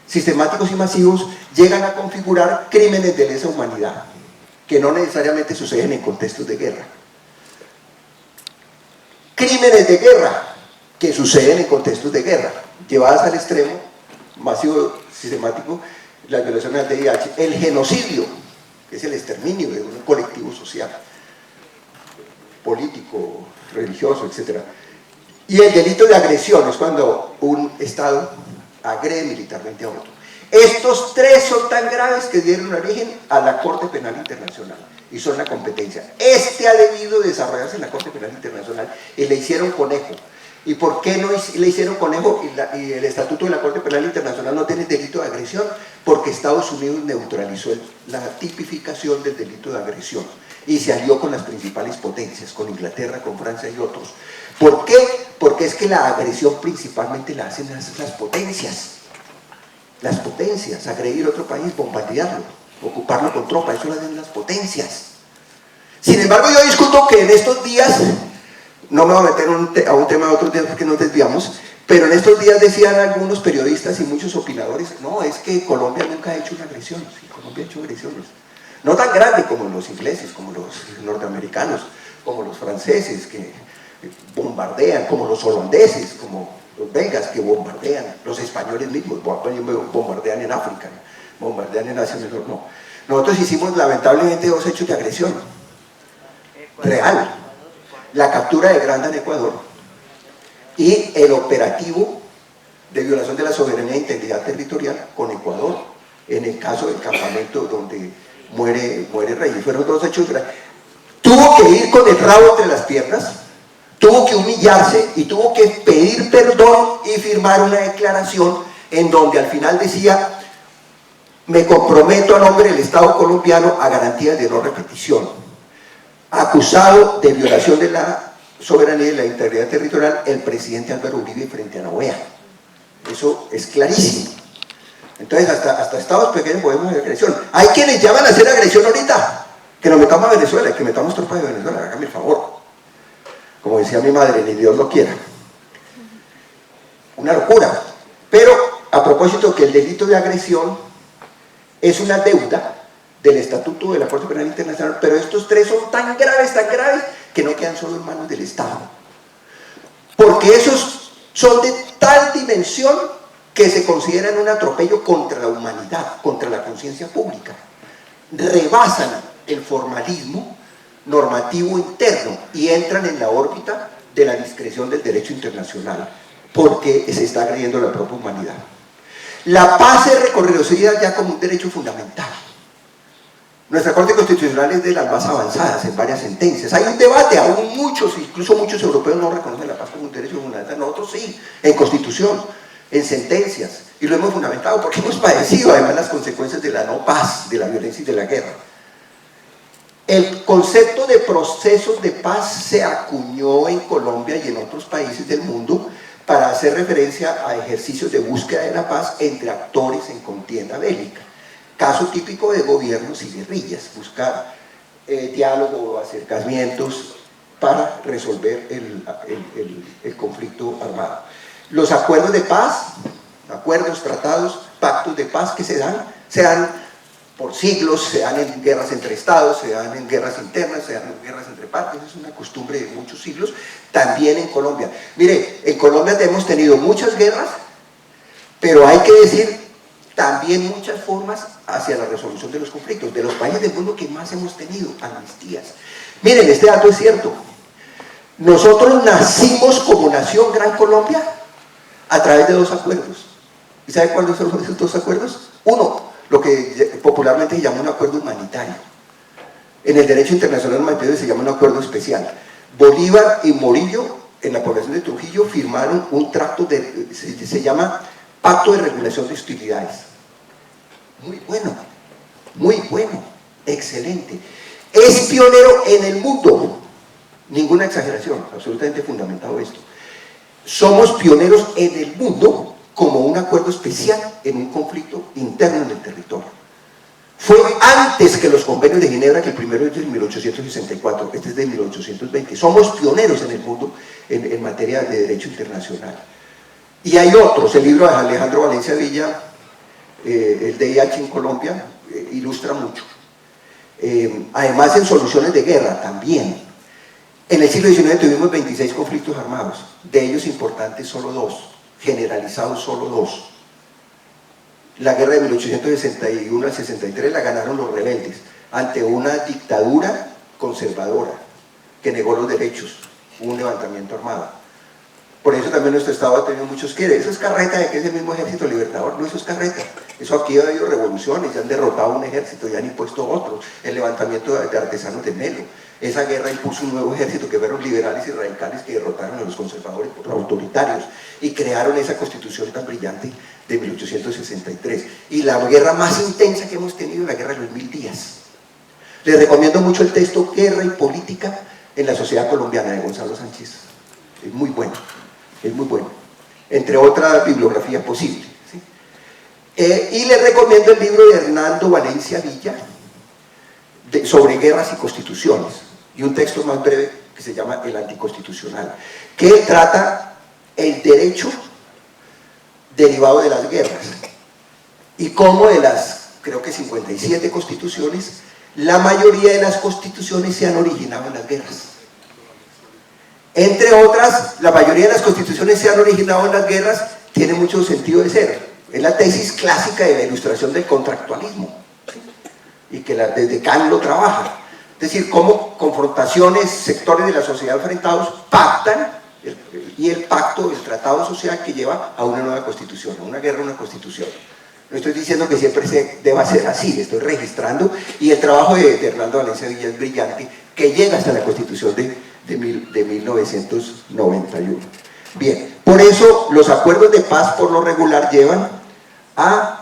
sistemáticos y masivos llegan a configurar crímenes de lesa humanidad que no necesariamente suceden en contextos de guerra. Crímenes de guerra que suceden en contextos de guerra, llevadas al extremo masivo, sistemático, las violaciones al DIH, el genocidio, que es el exterminio de un colectivo social, político, religioso, etc. Y el delito de agresión es cuando un Estado agrede militarmente a otro. Estos 3 son tan graves que dieron origen a la Corte Penal Internacional y son la competencia. Ha debido desarrollarse en la Corte Penal Internacional y le hicieron conejo. ¿Y por qué no le hicieron conejo? Y el estatuto de la Corte Penal Internacional no tiene delito de agresión, porque Estados Unidos neutralizó la tipificación del delito de agresión y se alió con las principales potencias, con Inglaterra, con Francia y otros. ¿Por qué? Porque es que la agresión principalmente la hacen las potencias. las potencias, agredir a otro país, bombardearlo, ocuparlo con tropa, eso lo hacen las potencias. Sin embargo, yo discuto que en estos días, no me voy a meter a un tema de otros días porque nos desviamos, pero en estos días decían algunos periodistas y muchos opinadores, no, es que Colombia nunca ha hecho una agresión. Sí, Colombia ha hecho agresiones, no tan grandes como los ingleses, como los norteamericanos, como los franceses que bombardean, como los holandeses, como los belgas que bombardean, los españoles mismos bombardean en África, bombardean en Asia Menor, no. Nosotros hicimos lamentablemente 2 hechos de agresión real: la captura de Granda en Ecuador y el operativo de violación de la soberanía e integridad territorial con Ecuador, en el caso del campamento donde muere Reyes. Fueron 2 hechos graves. Tuvo que ir con el rabo entre las piernas, tuvo que humillarse y tuvo que pedir perdón y firmar una declaración en donde al final decía: me comprometo a nombre del Estado colombiano a garantías de no repetición. Acusado de violación de la soberanía y de la integridad territorial, el presidente Álvaro Uribe frente a la OEA. Eso es clarísimo. Entonces hasta estados pequeños podemos hacer agresión. Hay quienes llaman a hacer agresión ahorita, que nos metamos a Venezuela, que metamos tropas de Venezuela, hágame el favor. Como decía mi madre, ni Dios lo quiera. Una locura. Pero a propósito que el delito de agresión es una deuda del Estatuto de la Corte Penal Internacional, pero estos 3 son tan graves, que no quedan solo en manos del Estado. Porque esos son de tal dimensión que se consideran un atropello contra la humanidad, contra la conciencia pública. Rebasan el formalismo normativo interno y entran en la órbita de la discreción del derecho internacional, porque se está agrediendo la propia humanidad. La paz es reconocida ya como un derecho fundamental. Nuestra Corte Constitucional es de las más avanzadas en varias sentencias. Hay un debate, aún muchos, incluso muchos europeos no reconocen la paz como un derecho fundamental. Nosotros sí, en Constitución, en sentencias, y lo hemos fundamentado porque hemos padecido además las consecuencias de la no paz, de la violencia y de la guerra. El concepto de procesos de paz se acuñó en Colombia y en otros países del mundo para hacer referencia a ejercicios de búsqueda de la paz entre actores en contienda bélica. Caso típico de gobiernos y guerrillas, buscar diálogo o acercamientos para resolver el conflicto armado. Los acuerdos de paz, acuerdos, tratados, pactos de paz que se dan por siglos, se dan en guerras entre estados, se dan en guerras internas, se dan en guerras entre partes, es una costumbre de muchos siglos, también en Colombia. Mire, en Colombia hemos tenido muchas guerras, pero hay que decir también muchas formas hacia la resolución de los conflictos, de los países del mundo que más hemos tenido amnistías. Miren, este dato es cierto. Nosotros nacimos como nación Gran Colombia a través de 2 acuerdos. ¿Y sabe cuáles son esos 2 acuerdos? Uno, lo que popularmente se llama un acuerdo humanitario. En el derecho internacional humanitario se llama un acuerdo especial. Bolívar y Morillo, en la población de Trujillo, firmaron un tracto se llama Pacto de Regulación de Hostilidades. Muy bueno, excelente. Es pionero en el mundo, ninguna exageración, absolutamente fundamentado esto. Somos pioneros en el mundo como un acuerdo especial en un conflicto interno en el territorio. Fue antes que los convenios de Ginebra, que el primero es de 1864, este es de 1820. Somos pioneros en el mundo en materia de derecho internacional. Y hay otros, el libro de Alejandro Valencia Villa, el DIH en Colombia, ilustra mucho. Además en soluciones de guerra también. En el siglo XIX tuvimos 26 conflictos armados, de ellos importantes solo 2, generalizados solo 2. La guerra de 1861 al 63 la ganaron los rebeldes, ante una dictadura conservadora, que negó los derechos, hubo un levantamiento armado. Por eso también nuestro Estado ha tenido muchos quieres. Eso es carreta de que es el mismo ejército libertador. No, eso es carreta. Eso aquí ha habido revoluciones, ya han derrotado un ejército, ya han impuesto otros. El levantamiento de artesanos de Melo. Esa guerra impuso un nuevo ejército que fueron liberales y radicales que derrotaron a los conservadores autoritarios y crearon esa constitución tan brillante de 1863. Y la guerra más intensa que hemos tenido es la guerra de los 1000 días. Les recomiendo mucho el texto Guerra y Política en la Sociedad Colombiana de Gonzalo Sánchez. Es muy bueno. Es muy bueno, entre otra bibliografía posible, ¿sí? Y les recomiendo el libro de Hernando Valencia Villa, sobre guerras y constituciones, y un texto más breve que se llama El Anticonstitucional, que trata el derecho derivado de las guerras, y cómo de las, creo que 57 constituciones, la mayoría de las constituciones se han originado en las guerras. Entre otras, la mayoría de las constituciones se han originado en las guerras, tiene mucho sentido de ser. Es la tesis clásica de la ilustración del contractualismo, ¿sí? Y que desde Kant lo trabaja. Es decir, cómo confrontaciones, sectores de la sociedad enfrentados pactan, y el pacto, el tratado social que lleva a una nueva constitución, a una guerra, a una constitución. No estoy diciendo que siempre deba ser así, estoy registrando, y el trabajo de Hernando Valencia Villa es brillante, que llega hasta la constitución de 1991. Bien, por eso los acuerdos de paz por lo regular llevan a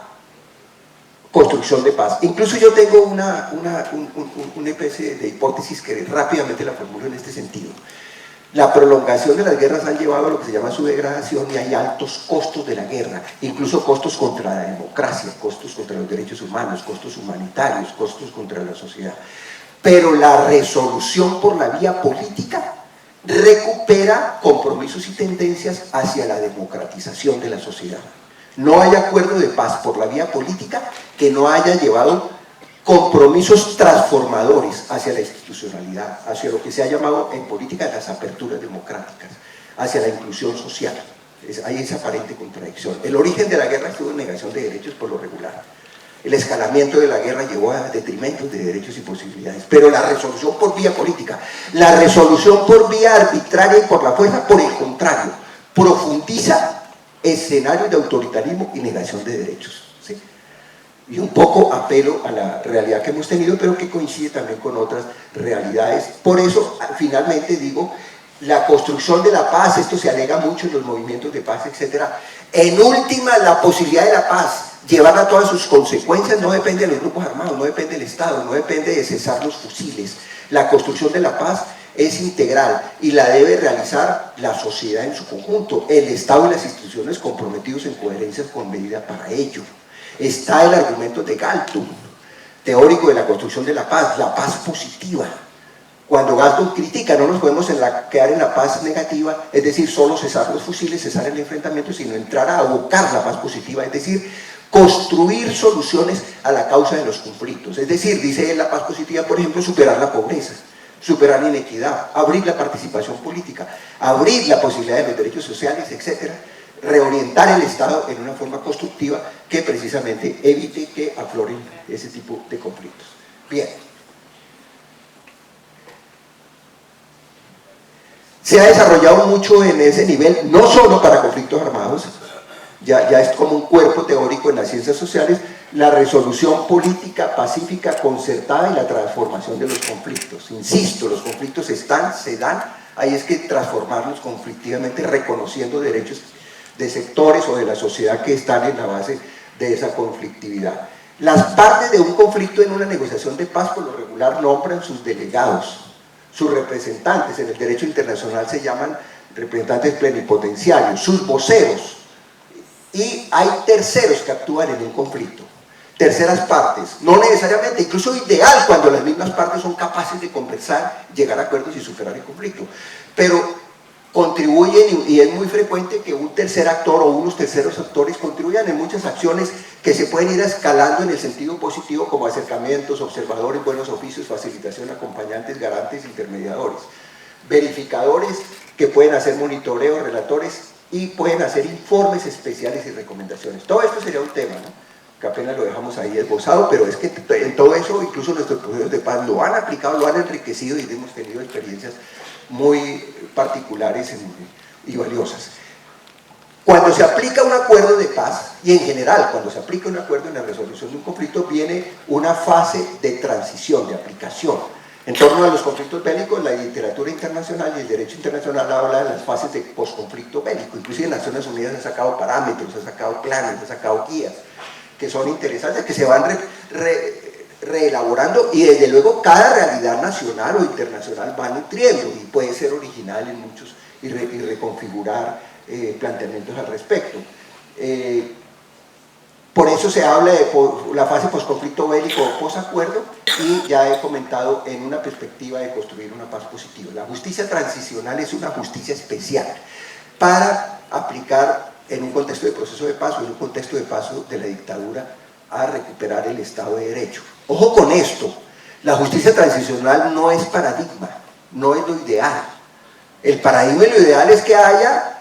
construcción de paz. Incluso yo tengo una especie de hipótesis que rápidamente la formulo en este sentido. La prolongación de las guerras han llevado a lo que se llama su degradación, y hay altos costos de la guerra, incluso costos contra la democracia, costos contra los derechos humanos, costos humanitarios, costos contra la sociedad. Pero la resolución por la vía política recupera compromisos y tendencias hacia la democratización de la sociedad. No hay acuerdo de paz por la vía política que no haya llevado compromisos transformadores hacia la institucionalidad, hacia lo que se ha llamado en política las aperturas democráticas, hacia la inclusión social. Hay esa aparente contradicción. El origen de la guerra estuvo en negación de derechos por lo regular. El escalamiento de la guerra llevó a detrimentos de derechos y posibilidades, pero la resolución por vía política, la resolución por vía arbitraria y por la fuerza, por el contrario, profundiza escenarios de autoritarismo y negación de derechos, ¿sí? Y un poco apelo a la realidad que hemos tenido, pero que coincide también con otras realidades. Por eso, finalmente digo, la construcción de la paz, esto se alega mucho en los movimientos de paz, etc. En última, la posibilidad de la paz, llevarla a todas sus consecuencias, no depende de los grupos armados, no depende del Estado, no depende de cesar los fusiles. La construcción de la paz es integral y la debe realizar la sociedad en su conjunto, el Estado y las instituciones comprometidos en coherencia con medidas para ello. Está el argumento de Galtung, teórico de la construcción de la paz positiva. Cuando Galtung critica, no nos podemos quedar en la paz negativa, es decir, solo cesar los fusiles, cesar el enfrentamiento, sino entrar a abocar la paz positiva, es decir, construir soluciones a la causa de los conflictos. Es decir, dice él, la paz positiva, por ejemplo, superar la pobreza, superar la inequidad, abrir la participación política, abrir la posibilidad de los derechos sociales, etc., reorientar el Estado en una forma constructiva que precisamente evite que afloren ese tipo de conflictos. Bien. Se ha desarrollado mucho en ese nivel, no solo para conflictos armados, ya es como un cuerpo teórico en las ciencias sociales, la resolución política, pacífica, concertada y la transformación de los conflictos. Insisto, los conflictos están, se dan, ahí es que transformarlos conflictivamente, reconociendo derechos de sectores o de la sociedad que están en la base de esa conflictividad. Las partes de un conflicto en una negociación de paz por lo regular nombran sus delegados, sus representantes, en el derecho internacional se llaman representantes plenipotenciarios, sus voceros, y hay terceros que actúan en un conflicto, terceras partes, no necesariamente, incluso ideal cuando las mismas partes son capaces de conversar, llegar a acuerdos y superar el conflicto, pero contribuyen, y es muy frecuente que un tercer actor o unos terceros actores contribuyan en muchas acciones que se pueden ir escalando en el sentido positivo, como acercamientos, observadores, buenos oficios, facilitación, acompañantes, garantes, intermediadores, verificadores que pueden hacer monitoreo, relatores y pueden hacer informes especiales y recomendaciones. Todo esto sería un tema, ¿no?, que apenas lo dejamos ahí esbozado, pero es que en todo eso incluso nuestros procesos de paz lo han aplicado, lo han enriquecido y hemos tenido experiencias muy particulares y valiosas. Cuando se aplica un acuerdo de paz, y en general cuando se aplica un acuerdo en la resolución de un conflicto, viene una fase de transición, de aplicación. En torno a los conflictos bélicos, la literatura internacional y el derecho internacional habla de las fases de posconflicto bélico. Inclusive Naciones Unidas ha sacado parámetros, ha sacado planes, ha sacado guías, que son interesantes, que se van reelaborando, y desde luego cada realidad nacional o internacional va nutriendo y puede ser original en muchos y reconfigurar planteamientos al respecto. Por eso se habla de la fase posconflicto bélico o posacuerdo, y ya he comentado en una perspectiva de construir una paz positiva. La justicia transicional es una justicia especial para aplicar en un contexto de proceso de paz o en un contexto de paso de la dictadura a recuperar el Estado de Derecho. Ojo con esto, la justicia transicional no es paradigma, no es lo ideal. El paradigma y lo ideal es que haya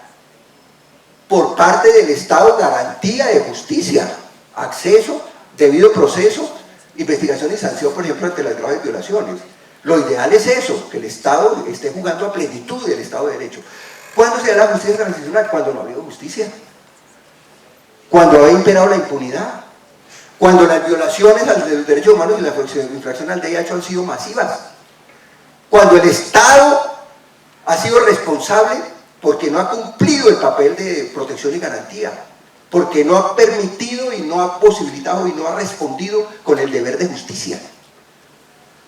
por parte del Estado garantía de justicia, acceso, debido proceso, investigación y sanción, por ejemplo, ante las graves violaciones. Lo ideal es eso, que el Estado esté jugando a plenitud del Estado de Derecho. ¿Cuándo se da la justicia transicional? Cuando no ha habido justicia, cuando ha imperado la impunidad, cuando las violaciones a los derechos humanos y la infracción al derecho han sido masivas, cuando el Estado ha sido responsable porque no ha cumplido el papel de protección y garantía, porque no ha permitido y no ha posibilitado y no ha respondido con el deber de justicia.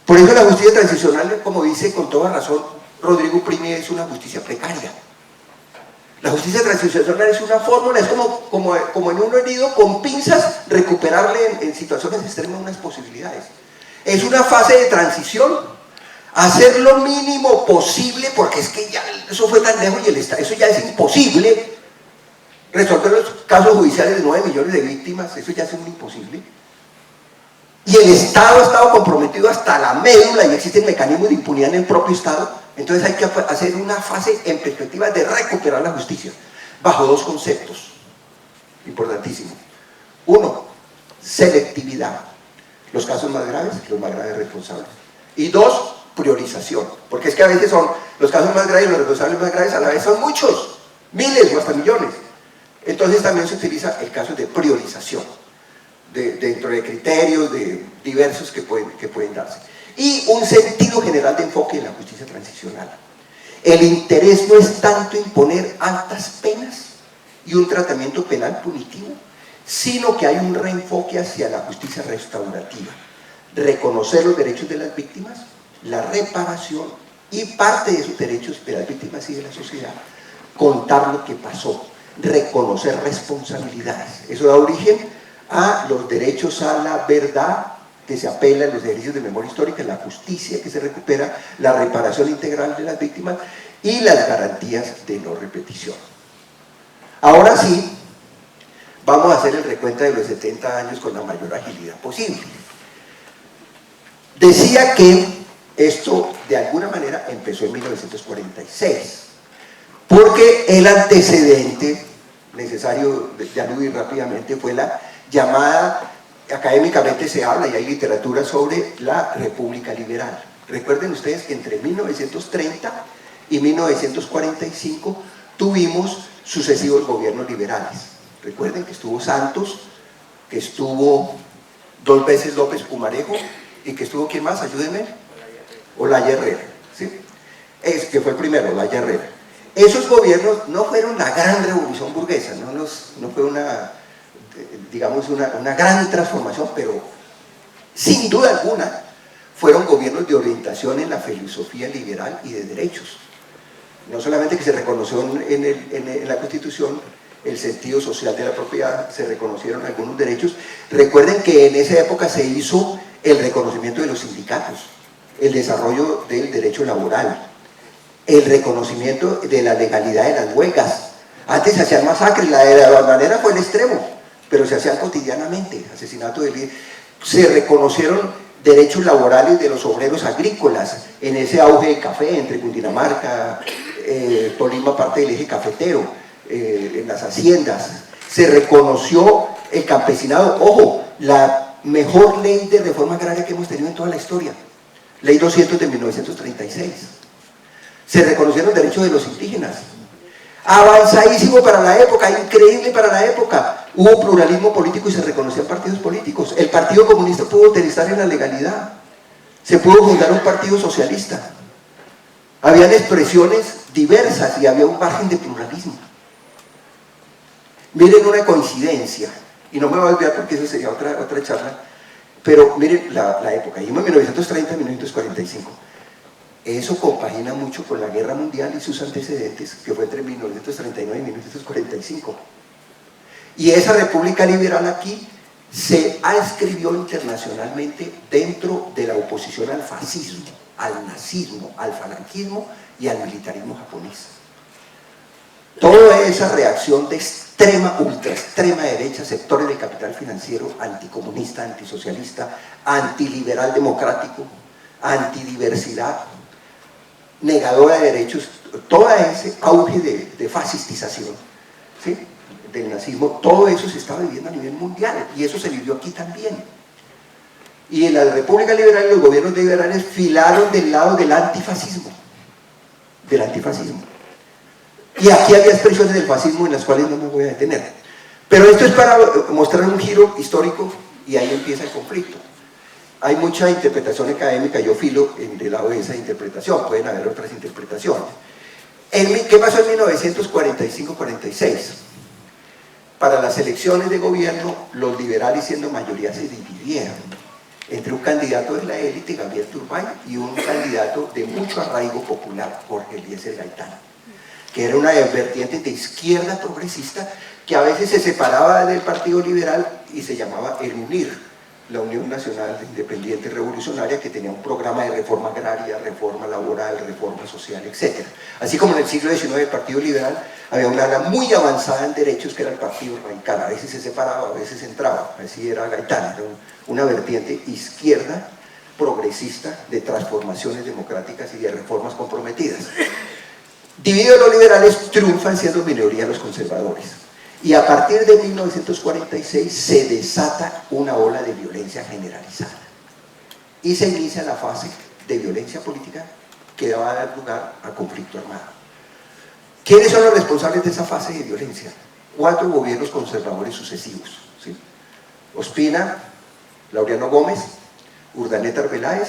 Por eso la justicia transicional, como dice con toda razón Rodrigo Primi, es una justicia precaria. La justicia transicional es una fórmula, es como en un herido con pinzas recuperarle en situaciones extremas unas posibilidades. Es una fase de transición, hacer lo mínimo posible, porque es que ya eso fue tan lejos y eso ya es imposible. Resolver los casos judiciales de 9 millones de víctimas, eso ya es un imposible. Y el Estado ha estado comprometido hasta la médula y existen mecanismos de impunidad en el propio Estado. Entonces hay que hacer una fase en perspectiva de recuperar la justicia, bajo dos conceptos importantísimos. Uno, selectividad, los casos más graves, los más graves responsables. Y dos, priorización, porque es que a veces son los casos más graves y los responsables más graves a la vez son muchos, miles o hasta millones. Entonces también se utiliza el caso de priorización, dentro de criterios diversos que pueden darse. Y un sentido general de enfoque en la justicia transicional. El interés no es tanto imponer altas penas y un tratamiento penal punitivo, sino que hay un reenfoque hacia la justicia restaurativa. Reconocer los derechos de las víctimas, la reparación y parte de esos derechos de las víctimas y de la sociedad, contar lo que pasó, reconocer responsabilidades. Eso da origen a los derechos a la verdad, que se apela en los ejercicios de memoria histórica, la justicia que se recupera, la reparación integral de las víctimas y las garantías de no repetición. Ahora sí, vamos a hacer el recuento de los 70 años con la mayor agilidad posible. Decía que esto de alguna manera empezó en 1946, porque el antecedente necesario de aludir rápidamente fue la llamada, académicamente se habla y hay literatura sobre la República Liberal. Recuerden ustedes que entre 1930 y 1945 tuvimos sucesivos gobiernos liberales. Recuerden que estuvo Santos, que estuvo 2 veces López Pumarejo y que estuvo, ¿quién más? Ayúdenme. Olaya Herrera, ¿sí? Es que fue el primero, Olaya Herrera. Esos gobiernos no fueron la gran revolución burguesa, no fue una, digamos, una gran transformación, pero sin duda alguna fueron gobiernos de orientación en la filosofía liberal y de derechos. No solamente que se reconoció en la Constitución el sentido social de la propiedad, se reconocieron algunos derechos. Recuerden que en esa época se hizo el reconocimiento de los sindicatos, el desarrollo del derecho laboral, el reconocimiento de la legalidad de las huelgas. Antes se hacían masacres, la de la manera fue el extremo, pero se hacían cotidianamente, asesinato de líderes. Se reconocieron derechos laborales de los obreros agrícolas en ese auge de café entre Cundinamarca, Tolima, parte del eje cafetero, en las haciendas. Se reconoció el campesinado, ojo, la mejor ley de reforma agraria que hemos tenido en toda la historia, ley 200 de 1936. Se reconocieron derechos de los indígenas, avanzadísimo para la época, increíble para la época. Hubo pluralismo político y se reconocían partidos políticos. El Partido Comunista pudo utilizar en la legalidad, se pudo fundar un partido socialista, habían expresiones diversas y había un margen de pluralismo. Miren una coincidencia, y no me voy a olvidar porque eso sería otra charla, pero miren la época, dijimos 1930 1945. Eso compagina mucho con la Guerra Mundial y sus antecedentes, que fue entre 1939 y 1945. Y esa República Liberal aquí se ascribió internacionalmente dentro de la oposición al fascismo, al nazismo, al falangismo y al militarismo japonés. Toda esa reacción de extrema, ultra extrema derecha, sectores del capital financiero, anticomunista, antisocialista, antiliberal democrático, antidiversidad, negadora de derechos, todo ese auge de fascistización, ¿sí?, del nazismo, todo eso se estaba viviendo a nivel mundial y eso se vivió aquí también. Y en la República Liberal los gobiernos liberales filaron del lado del antifascismo, del antifascismo. Y aquí había expresiones del fascismo en las cuales no me voy a detener. Pero esto es para mostrar un giro histórico y ahí empieza el conflicto. Hay mucha interpretación académica, yo filo del lado de esa interpretación, pueden haber otras interpretaciones. ¿Qué pasó en 1945-46? Para las elecciones de gobierno, los liberales siendo mayoría se dividieron entre un candidato de la élite, Gabriel Turbay, y un candidato de mucho arraigo popular, Jorge Eliezer Gaitán, que era una vertiente de izquierda progresista que a veces se separaba del Partido Liberal y se llamaba el UNIR, la Unión Nacional Independiente Revolucionaria, que tenía un programa de reforma agraria, reforma laboral, reforma social, etc. Así como en el siglo XIX el Partido Liberal había una ala muy avanzada en derechos que era el Partido Radical, a veces se separaba, a veces entraba, así era Gaitán, era una vertiente izquierda progresista de transformaciones democráticas y de reformas comprometidas. Divididos los liberales, triunfan siendo minoría los conservadores. Y a partir de 1946 se desata una ola de violencia generalizada. Y se inicia la fase de violencia política que va a dar lugar a conflicto armado. ¿Quiénes son los responsables de esa fase de violencia? 4 gobiernos conservadores sucesivos, ¿sí? Ospina, Laureano Gómez, Urdaneta Arbeláez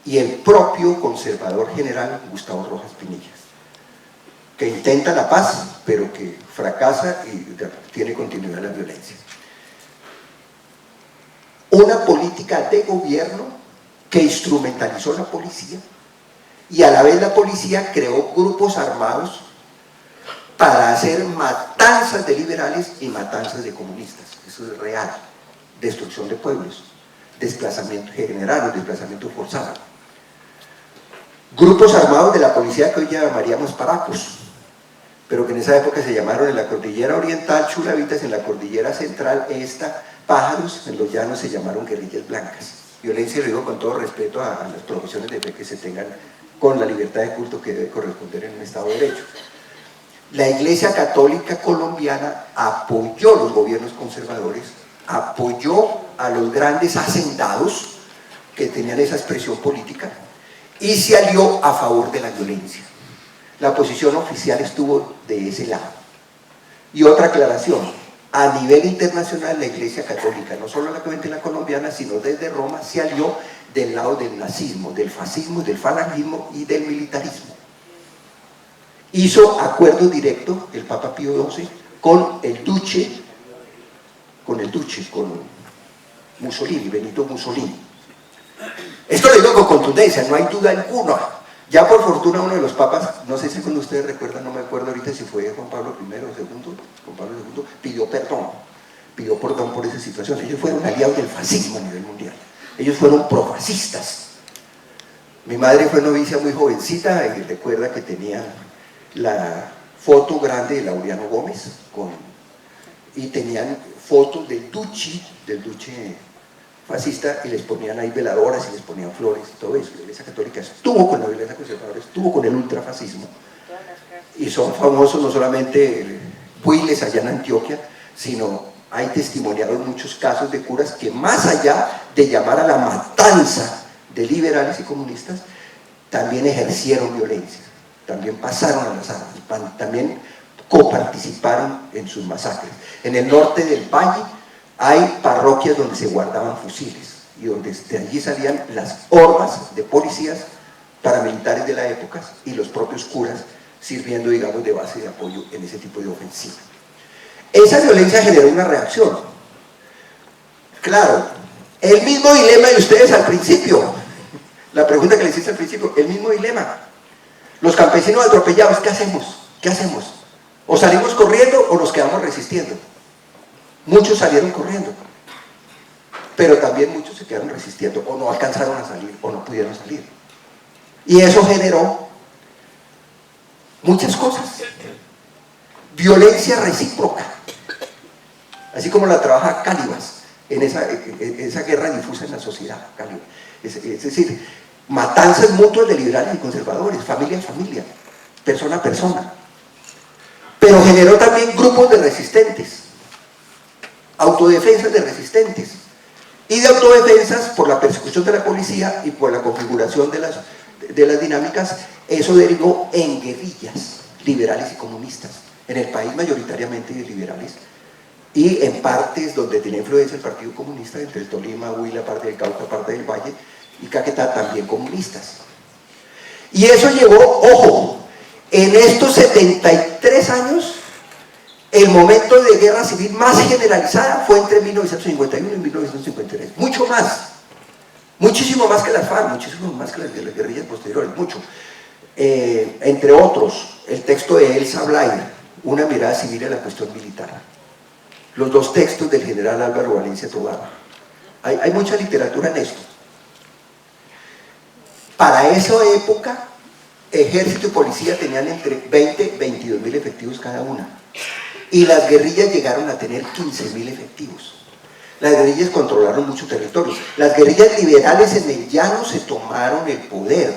y el propio conservador general Gustavo Rojas Pinilla, que intenta la paz, pero que fracasa y tiene continuidad la violencia. Una política de gobierno que instrumentalizó la policía y a la vez la policía creó grupos armados para hacer matanzas de liberales y matanzas de comunistas. Eso es real. Destrucción de pueblos, desplazamiento general, desplazamiento forzado. Grupos armados de la policía que hoy llamaríamos paracos, pero que en esa época se llamaron en la cordillera oriental chulavitas, en la cordillera central pájaros, en los llanos se llamaron guerrillas blancas. Violencia, lo digo con todo respeto a las profesiones de fe que se tengan con la libertad de culto que debe corresponder en un Estado de Derecho. La Iglesia Católica colombiana apoyó los gobiernos conservadores, apoyó a los grandes hacendados que tenían esa expresión política y se alió a favor de la violencia. La posición oficial estuvo de ese lado. Y otra aclaración, a nivel internacional la Iglesia Católica, no solo la colombiana, sino desde Roma, se alió del lado del nazismo, del fascismo, del falangismo y del militarismo. Hizo acuerdo directo el Papa Pío XII con el duce, con Mussolini, Benito Mussolini. Esto lo digo con contundencia, no hay duda alguna. Ya por fortuna uno de los papas, no sé si cuando ustedes recuerdan, no me acuerdo ahorita si fue Juan Pablo I o II, Juan Pablo II, pidió perdón por esa situación. Ellos fueron aliados del fascismo a nivel mundial, ellos fueron profascistas. Mi madre fue novicia muy jovencita y recuerda que tenía la foto grande de Laureano Gómez y tenían fotos del duce fascista y les ponían ahí veladoras y les ponían flores y todo eso. La Iglesia Católica estuvo con la violencia conservadora, estuvo con el ultrafascismo y son famosos no solamente Huiles allá en Antioquia, sino hay testimoniados muchos casos de curas que más allá de llamar a la matanza de liberales y comunistas, también ejercieron violencia, también pasaron a las armas, también coparticiparon en sus masacres. En el norte del valle hay parroquias donde se guardaban fusiles y donde de allí salían las hordas de policías paramilitares de la época y los propios curas sirviendo, digamos, de base de apoyo en ese tipo de ofensiva. Esa violencia generó una reacción. Claro, el mismo dilema de ustedes al principio, la pregunta que les hice al principio, el mismo dilema. Los campesinos atropellados, ¿qué hacemos? ¿Qué hacemos? ¿O salimos corriendo o nos quedamos resistiendo? Muchos salieron corriendo. pero también muchos se quedaron resistiendo, o no alcanzaron a salir, o no pudieron salir. Y eso generó muchas cosas. Violencia recíproca, así como la trabaja Calibas, en esa guerra difusa en la sociedad, Calibas. Es decir, matanzas mutuas de liberales y conservadores, familia a familia, persona a persona. Pero generó también grupos de resistentes, autodefensas de resistentes, y de autodefensas por la persecución de la policía y por la configuración de las dinámicas. Eso derivó en guerrillas liberales y comunistas, en el país mayoritariamente liberales, y en partes donde tenía influencia el Partido Comunista, entre el Tolima, Huila, parte del Cauca, parte del Valle, y Caquetá, también comunistas. Y eso llevó, ojo, en estos 73 años, el momento de guerra civil más generalizada fue entre 1951 y 1953, mucho más, muchísimo más que las FARC, muchísimo más que las guerrillas posteriores, mucho. Entre otros, el texto de Elsa Blair, Una mirada civil a la cuestión militar, los dos textos del general Álvaro Valencia Tobar. Hay mucha literatura en esto. Para esa época, ejército y policía tenían entre 20 y 22 mil efectivos cada una, y las guerrillas llegaron a tener 15.000 efectivos. Las guerrillas controlaron mucho territorio. Las guerrillas liberales en el llano se tomaron el poder,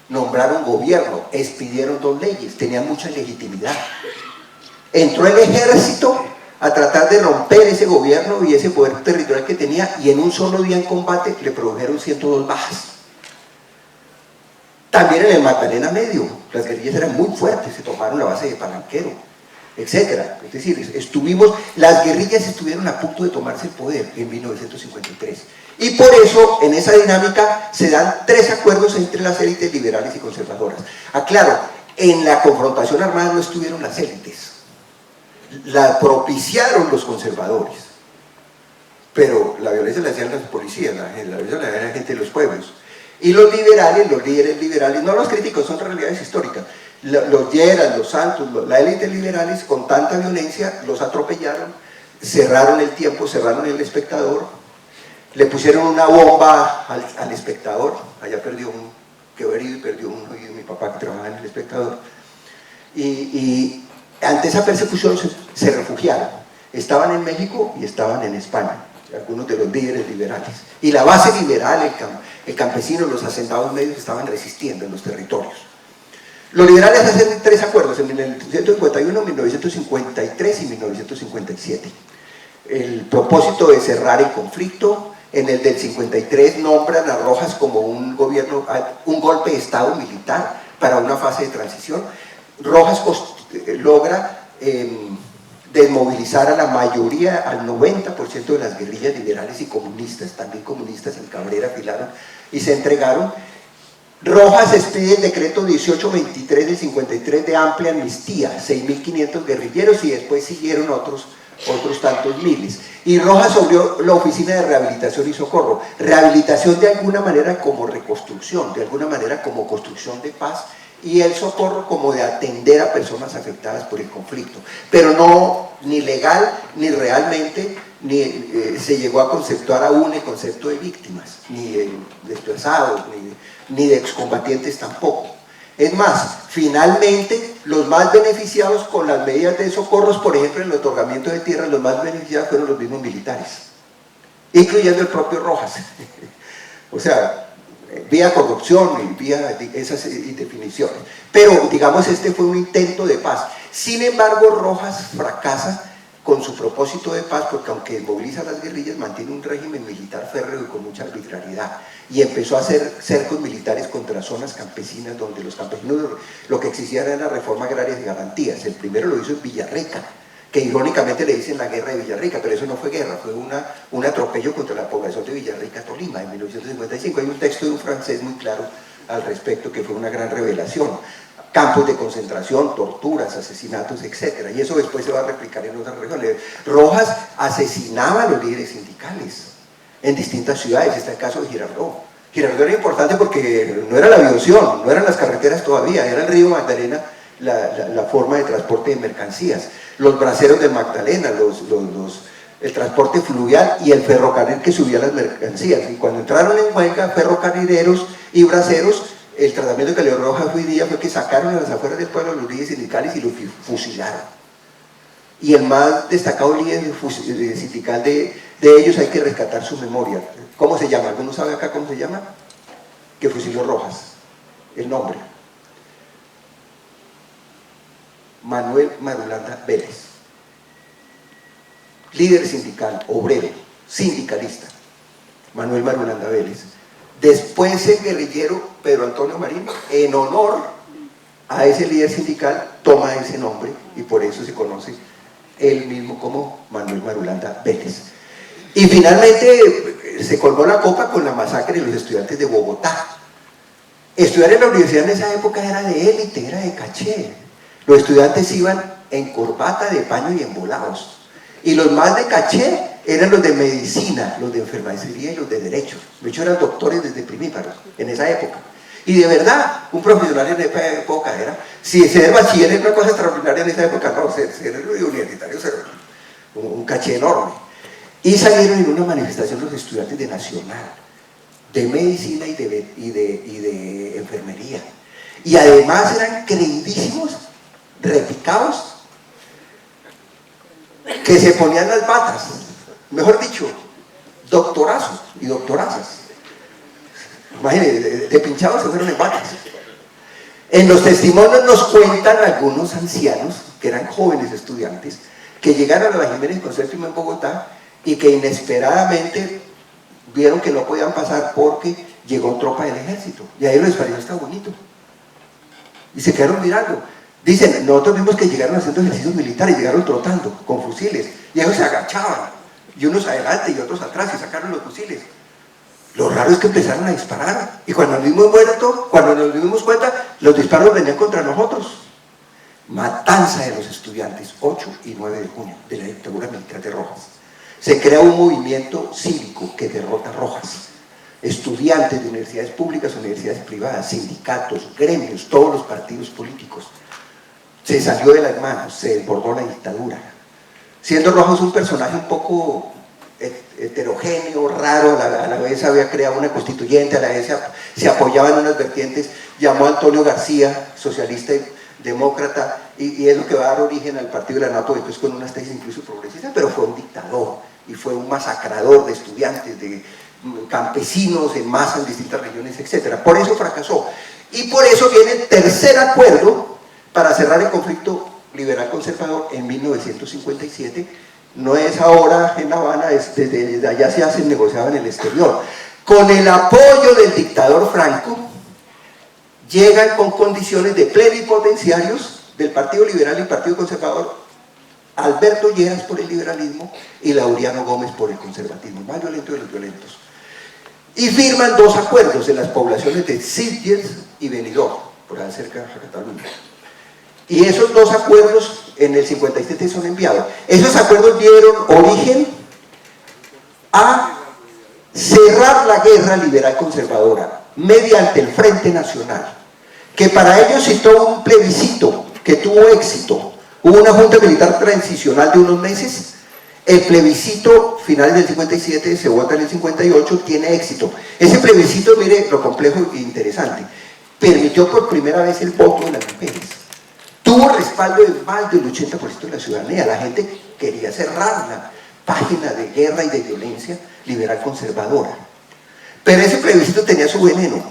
nombraron gobierno, expidieron 2 leyes, tenían mucha legitimidad. Entró el ejército a tratar de romper ese gobierno y ese poder territorial que tenía, y en un solo día en combate le produjeron 102 bajas. También en el Magdalena Medio, las guerrillas eran muy fuertes, se tomaron la base de Palanquero, etcétera. Es decir, las guerrillas estuvieron a punto de tomarse el poder en 1953. Y por eso, en esa dinámica, se dan 3 acuerdos entre las élites liberales y conservadoras. Aclaro, en la confrontación armada no estuvieron las élites, la propiciaron los conservadores, pero la violencia la hacían las policías, la violencia la hacían la gente de los pueblos. Y los liberales, los líderes liberales, no los críticos, son realidades históricas, los Lleras, los Santos, la élite liberales, con tanta violencia, los atropellaron, cerraron el tiempo, cerraron el Espectador, le pusieron una bomba al Espectador, allá quedó herido y perdió un oído mi papá que trabajaba en el Espectador, y ante esa persecución se refugiaron, estaban en México y estaban en España, algunos de los líderes liberales, y la base liberal, el campesino, los asentados medios estaban resistiendo en los territorios. Los liberales hacen 3 acuerdos, en 1951, 1953 y 1957. El propósito de cerrar el conflicto. En el del 53 nombran a Rojas como un golpe de estado militar para una fase de transición. Rojas logra desmovilizar a la mayoría, al 90% de las guerrillas liberales y comunistas, también comunistas en Cabrera, afilaron y se entregaron. Rojas expide el decreto 1823 del 53 de amplia amnistía, 6.500 guerrilleros, y después siguieron otros tantos miles. Y Rojas abrió la oficina de rehabilitación y socorro. Rehabilitación de alguna manera como reconstrucción, de alguna manera como construcción de paz, y el socorro como de atender a personas afectadas por el conflicto, pero no ni legal ni realmente se llegó a conceptuar aún el concepto de víctimas, ni de desplazados, ni de excombatientes tampoco. Es más, finalmente los más beneficiados con las medidas de socorros, por ejemplo en el otorgamiento de tierras, los más beneficiados fueron los mismos militares, incluyendo el propio Rojas. O sea, vía corrupción y vía esas indefiniciones. Pero, digamos, este fue un intento de paz. Sin embargo, Rojas fracasa con su propósito de paz, porque aunque moviliza las guerrillas, mantiene un régimen militar férreo y con mucha arbitrariedad. Y empezó a hacer cercos militares contra zonas campesinas, donde los campesinos lo que exigían era la reforma agraria de garantías. El primero lo hizo en Villarrica, que irónicamente le dicen la guerra de Villarrica, pero eso no fue guerra, fue un atropello contra la población de Villarrica, Tolima, en 1955. Hay un texto de un francés muy claro al respecto, que fue una gran revelación. Campos de concentración, torturas, asesinatos, etc. Y eso después se va a replicar en otras regiones. Rojas asesinaba a los líderes sindicales en distintas ciudades, está el caso de Girardot. Girardot era importante porque no era la aviación, no eran las carreteras todavía, era el río Magdalena la forma de transporte de mercancías. Los braceros del Magdalena, el transporte fluvial y el ferrocarril que subía las mercancías. Y cuando entraron en huelga ferrocarrileros y braceros, el tratamiento que le dio Rojas hoy día fue que sacaron a las afueras del pueblo los líderes sindicales y los fusilaron. Y el más destacado líder sindical de ellos hay que rescatar su memoria. ¿Cómo se llama? ¿Alguno sabe acá cómo se llama? Que fusiló Rojas. El nombre. Manuel Marulanda Vélez. Líder sindical, obrero, sindicalista. Manuel Marulanda Vélez. Después el guerrillero Pedro Antonio Marín, en honor a ese líder sindical, toma ese nombre y por eso se conoce él mismo como Manuel Marulanda Vélez. Y finalmente se colgó la copa con la masacre de los estudiantes de Bogotá. Estudiar en la universidad en esa época era de élite, era de caché. Los estudiantes iban en corbata de paño y embolados. Y los más de caché eran los de medicina, los de enfermería y los de derecho. De hecho eran doctores desde primíparos en esa época. Y de verdad, un profesional en esa época era, si ser bachiller era una cosa extraordinaria en esa época, no, ser universitario era un caché enorme. Y salieron en una manifestación los estudiantes de Nacional, de medicina y de enfermería. Y además eran creidísimos, repicados, que se ponían las batas, mejor dicho, doctorazos y doctorazas. Imagínense, de pinchados se fueron en batas. En los testimonios nos cuentan algunos ancianos, que eran jóvenes estudiantes, que llegaron a la Jiménez con séptimo en Bogotá y que inesperadamente vieron que no podían pasar porque llegó tropa del ejército. Y a ellos les pareció está bonito. Y se quedaron mirando. Dicen, nosotros vimos que llegaron haciendo ejercicios militares, llegaron trotando con fusiles, y ellos se agachaban, y unos adelante y otros atrás, y sacaron los fusiles. Lo raro es que empezaron a disparar, y cuando nos dimos cuenta, los disparos venían contra nosotros. Matanza de los estudiantes, 8 y 9 de junio, de la dictadura militar de Rojas. Se crea un movimiento cívico que derrota a Rojas. Estudiantes de universidades públicas, universidades privadas, sindicatos, gremios, todos los partidos políticos. Se salió de las manos, se desbordó la dictadura. Siendo Rojas un personaje un poco heterogéneo, raro, a la vez había creado una constituyente, a la vez se apoyaba en unas vertientes, llamó a Antonio García, socialista y demócrata, y es lo que va a dar origen al partido de la NATO, después con unas tesis incluso progresistas, pero fue un dictador, y fue un masacrador de estudiantes, de campesinos en masa en distintas regiones, etc. Por eso fracasó. Y por eso viene el tercer acuerdo para cerrar el conflicto liberal-conservador en 1957. No es ahora en La Habana, desde allá se hacen negociados en el exterior. Con el apoyo del dictador Franco, llegan con condiciones de plenipotenciarios del Partido Liberal y Partido Conservador, Alberto Lleras por el liberalismo y Laureano Gómez por el conservatismo, más violento de los violentos. Y firman dos acuerdos en las poblaciones de Sitges y Benidorm, por allá cerca de Cataluña. Y esos dos acuerdos en el 57 son enviados. Esos acuerdos dieron origen a cerrar la guerra liberal conservadora mediante el Frente Nacional, que para ello citó un plebiscito que tuvo éxito. Hubo una junta militar transicional de unos meses, el plebiscito final del 57, se vota en el 58, tiene éxito. Ese plebiscito, mire lo complejo e interesante, permitió por primera vez el voto de las mujeres. Tuvo respaldo de más del 80% de la ciudadanía. La gente quería cerrar la página de guerra y de violencia liberal conservadora. Pero ese plebiscito tenía su veneno.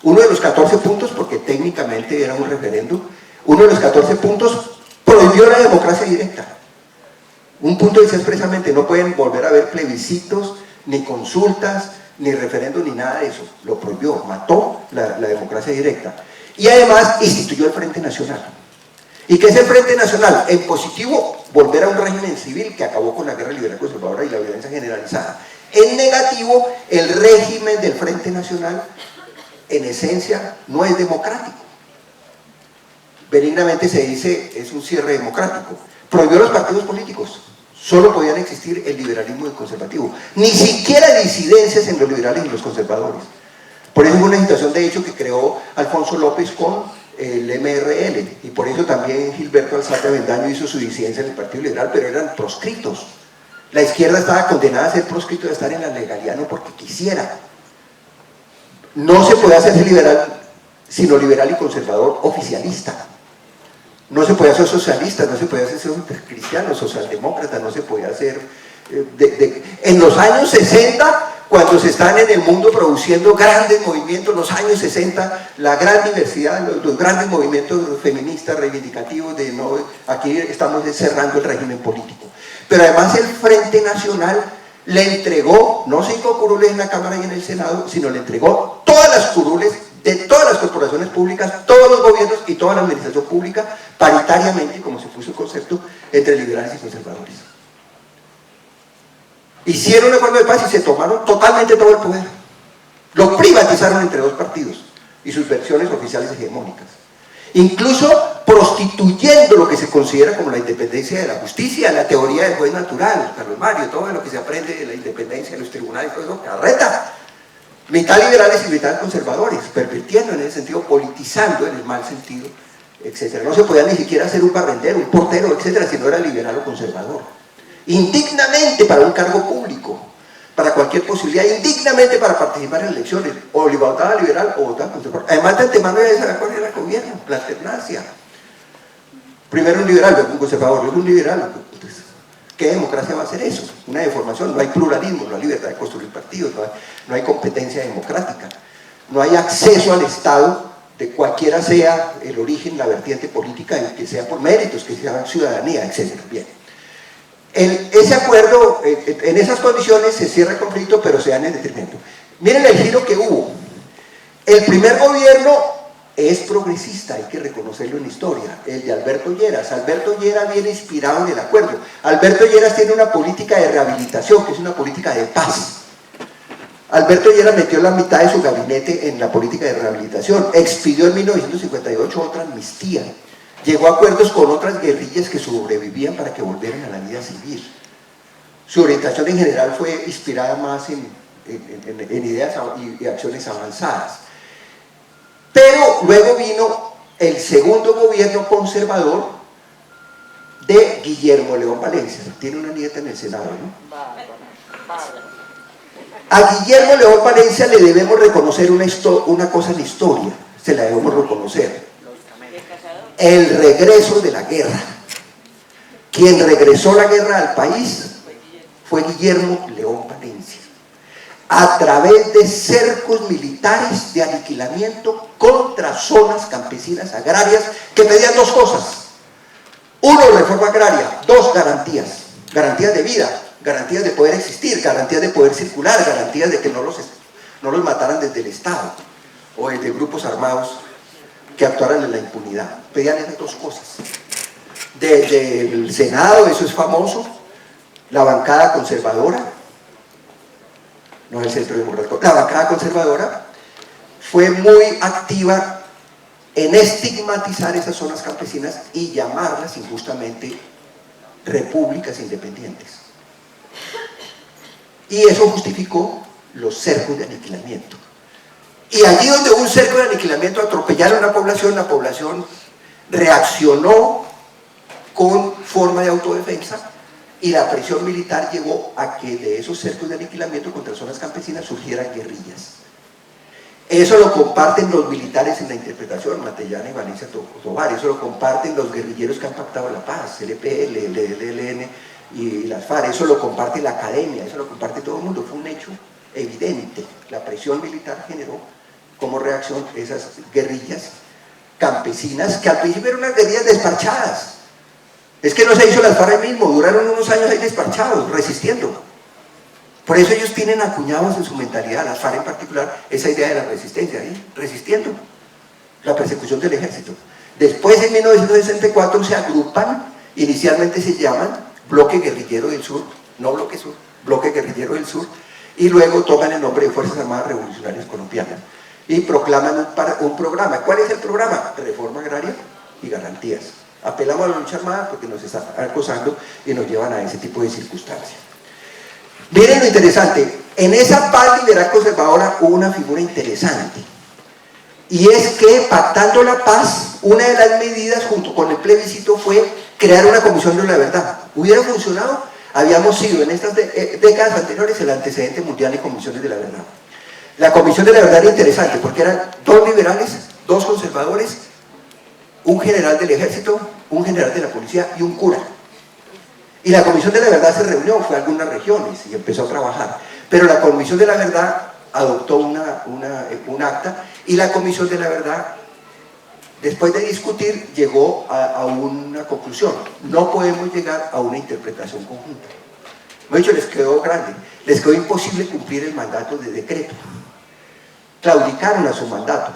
Uno de los 14 puntos, porque técnicamente era un referéndum, uno de los 14 puntos prohibió la democracia directa. Un punto dice expresamente, no pueden volver a haber plebiscitos, ni consultas, ni referéndum, ni nada de eso. Lo prohibió, mató la democracia directa. Y además instituyó el Frente Nacional. ¿Y qué es el Frente Nacional? En positivo, volver a un régimen civil que acabó con la guerra liberal conservadora y la violencia generalizada. En negativo, el régimen del Frente Nacional, en esencia, no es democrático. Benignamente se dice, es un cierre democrático. Prohibió los partidos políticos. Solo podían existir el liberalismo y el conservativo. Ni siquiera disidencias en los liberales y los conservadores. Por eso fue una situación de hecho que creó Alfonso López con el MRL, y por eso también Gilberto Alzate Avendaño hizo su disidencia en el Partido Liberal, pero eran proscritos. La izquierda estaba condenada a ser proscrito de estar en la legalidad no porque quisiera. No se puede hacer liberal, sino liberal y conservador oficialista. No se podía ser socialista, no se podía ser cristiano, socialdemócrata, no se podía hacer... En los años 60, cuando se están en el mundo produciendo grandes movimientos, los años 60, la gran diversidad, los grandes movimientos feministas, reivindicativos, de no, aquí estamos cerrando el régimen político. Pero además el Frente Nacional le entregó, no 5 curules en la Cámara y en el Senado, sino le entregó todas las curules de todas las corporaciones públicas, todos los gobiernos y toda la administración pública, paritariamente, como se puso el concepto, entre liberales y conservadores. Hicieron un acuerdo de paz y se tomaron totalmente todo el poder. Lo privatizaron entre 2 partidos y sus versiones oficiales hegemónicas. Incluso prostituyendo lo que se considera como la independencia de la justicia, la teoría del juez natural, Carlos Mario, todo lo que se aprende de la independencia de los tribunales, todo eso, carreta. Mitad liberales y mitad conservadores, pervirtiendo en ese sentido, politizando en el mal sentido, etc. No se podía ni siquiera hacer un barrendero, un portero, etc., si no era liberal o conservador. Indignamente para un cargo público, para cualquier posibilidad, indignamente para participar en elecciones, o votaba liberal o votaba conservador. Además de antemano ya sabía cuál era el gobierno, la alternancia. Primero un liberal, luego un conservador, luego un liberal. Entonces, ¿qué democracia va a ser eso? Una deformación, no hay pluralismo, no hay libertad de construir partidos, no hay competencia democrática, no hay acceso al Estado, de cualquiera sea el origen, la vertiente política, que sea por méritos, que sea ciudadanía, etc. Bien. Ese acuerdo, en esas condiciones se cierra el conflicto, pero se da en el detrimento. Miren el giro que hubo. El primer gobierno es progresista, hay que reconocerlo en historia, el de Alberto Lleras. Alberto Lleras viene inspirado en el acuerdo. Alberto Lleras tiene una política de rehabilitación, que es una política de paz. Alberto Lleras metió la mitad de su gabinete en la política de rehabilitación, expidió en 1958 otra amnistía, llegó a acuerdos con otras guerrillas que sobrevivían para que volvieran a la vida civil. Su orientación en general fue inspirada más en ideas y acciones avanzadas. Pero luego vino el segundo gobierno conservador de Guillermo León Valencia. Tiene una nieta en el Senado, ¿no? A Guillermo León Valencia le debemos reconocer una cosa en la historia, se la debemos reconocer. El regreso de la guerra. Quien regresó la guerra al país fue Guillermo León Valencia, a través de cercos militares de aniquilamiento contra zonas campesinas agrarias que pedían 2 cosas. 1, reforma agraria. 2, garantías. Garantías de vida, garantías de poder existir, garantías de poder circular, garantías de que no los mataran desde el Estado o desde grupos armados que actuaran en la impunidad. Pedían esas 2 cosas. Desde el Senado, eso es famoso, la bancada conservadora, no el centro democrático, la bancada conservadora fue muy activa en estigmatizar esas zonas campesinas y llamarlas injustamente repúblicas independientes. Y eso justificó los cercos de aniquilamiento. Y allí donde hubo un cerco de aniquilamiento, atropellaron a la población reaccionó con forma de autodefensa, y la presión militar llevó a que de esos cercos de aniquilamiento contra zonas campesinas surgieran guerrillas. Eso lo comparten los militares en la interpretación, Matellana y Valencia Tovar, eso lo comparten los guerrilleros que han pactado la paz, el EPL, el ELN y las FARC, eso lo comparte la academia, eso lo comparte todo el mundo, fue un hecho evidente. La presión militar generó como reacción esas guerrillas campesinas, que al principio eran unas guerrillas despachadas. Es que no se hizo las FARC mismo, duraron unos años ahí despachados, resistiendo. Por eso ellos tienen acuñados en su mentalidad, las FARC en particular, esa idea de la resistencia, ahí, resistiendo la persecución del ejército. Después, en 1964, se agrupan, inicialmente se llaman Bloque Guerrillero del Sur, no Bloque Sur, Bloque Guerrillero del Sur, y luego toman el nombre de Fuerzas Armadas Revolucionarias Colombianas y proclaman un programa. ¿Cuál es el programa? Reforma agraria y garantías. Apelamos a la lucha armada porque nos están acosando y nos llevan a ese tipo de circunstancias. Miren lo interesante, en esa paz liberal conservadora hubo una figura interesante, y es que pactando la paz, una de las medidas junto con el plebiscito fue crear una comisión de la verdad. ¿Hubiera funcionado? Habíamos sido en estas décadas anteriores el antecedente mundial de comisiones de la verdad. La comisión de la verdad era interesante porque eran 2 liberales, 2 conservadores, un general del ejército, un general de la policía y un cura. Y la comisión de la verdad se reunió, fue a algunas regiones y empezó a trabajar. Pero la comisión de la verdad adoptó un acta y la comisión de la verdad, después de discutir, llegó a una conclusión. No podemos llegar a una interpretación conjunta. De hecho, les quedó grande, les quedó imposible cumplir el mandato de decreto. Claudicaron a su mandato.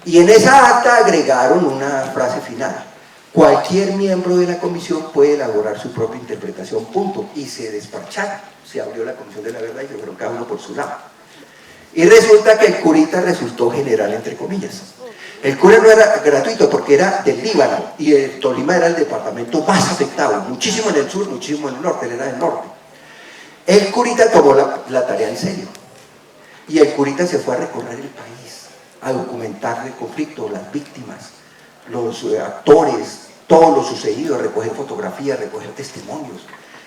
Y en esa acta agregaron una frase final. Cualquier miembro de la comisión puede elaborar su propia interpretación, punto. Y se despacharon, se abrió la comisión de la verdad y se fueron cada uno por su lado. Y resulta que el curita resultó general, entre comillas. El cura no era gratuito porque era del Líbano y el Tolima era el departamento más afectado, muchísimo en el sur, muchísimo en el norte, él era del norte. El curita tomó la tarea en serio y el curita se fue a recorrer el país, a documentar el conflicto, las víctimas, los actores, todo lo sucedido, a recoger fotografías, recoger testimonios.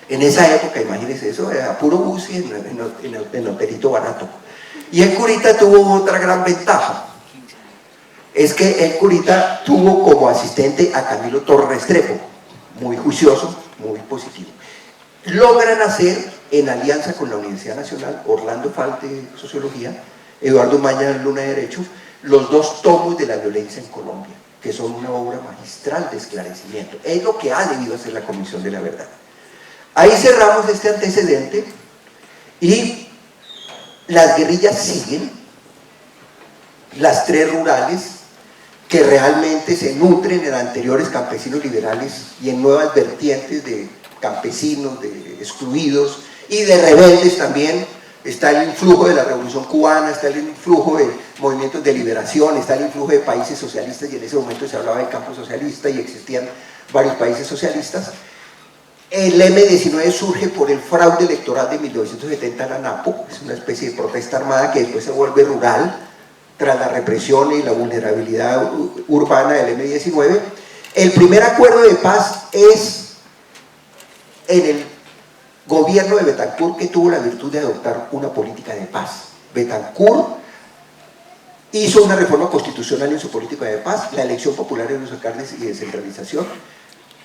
En esa época, imagínense, eso era puro bus y en hotelito barato. Y el curita tuvo otra gran ventaja, es que el curita tuvo como asistente a Camilo Torres Restrepo, muy juicioso, muy positivo. Logran hacer, en alianza con la Universidad Nacional, Orlando Falte, Sociología, Eduardo Maña, Luna de Derecho, los 2 tomos de la violencia en Colombia, que son una obra magistral de esclarecimiento. Es lo que ha debido hacer la Comisión de la Verdad. Ahí cerramos este antecedente y las guerrillas siguen, las 3 rurales, que realmente se nutren en anteriores campesinos liberales y en nuevas vertientes de campesinos, de excluidos y de rebeldes también. Está el influjo de la Revolución Cubana, está el influjo de movimientos de liberación, está el influjo de países socialistas y en ese momento se hablaba del campo socialista y existían varios países socialistas. El M-19 surge por el fraude electoral de 1970 en Anapo, es una especie de protesta armada que después se vuelve rural tras la represión y la vulnerabilidad urbana del M-19. El primer acuerdo de paz es en el gobierno de Betancur, que tuvo la virtud de adoptar una política de paz. Betancur hizo una reforma constitucional en su política de paz, la elección popular de los alcaldes y descentralización,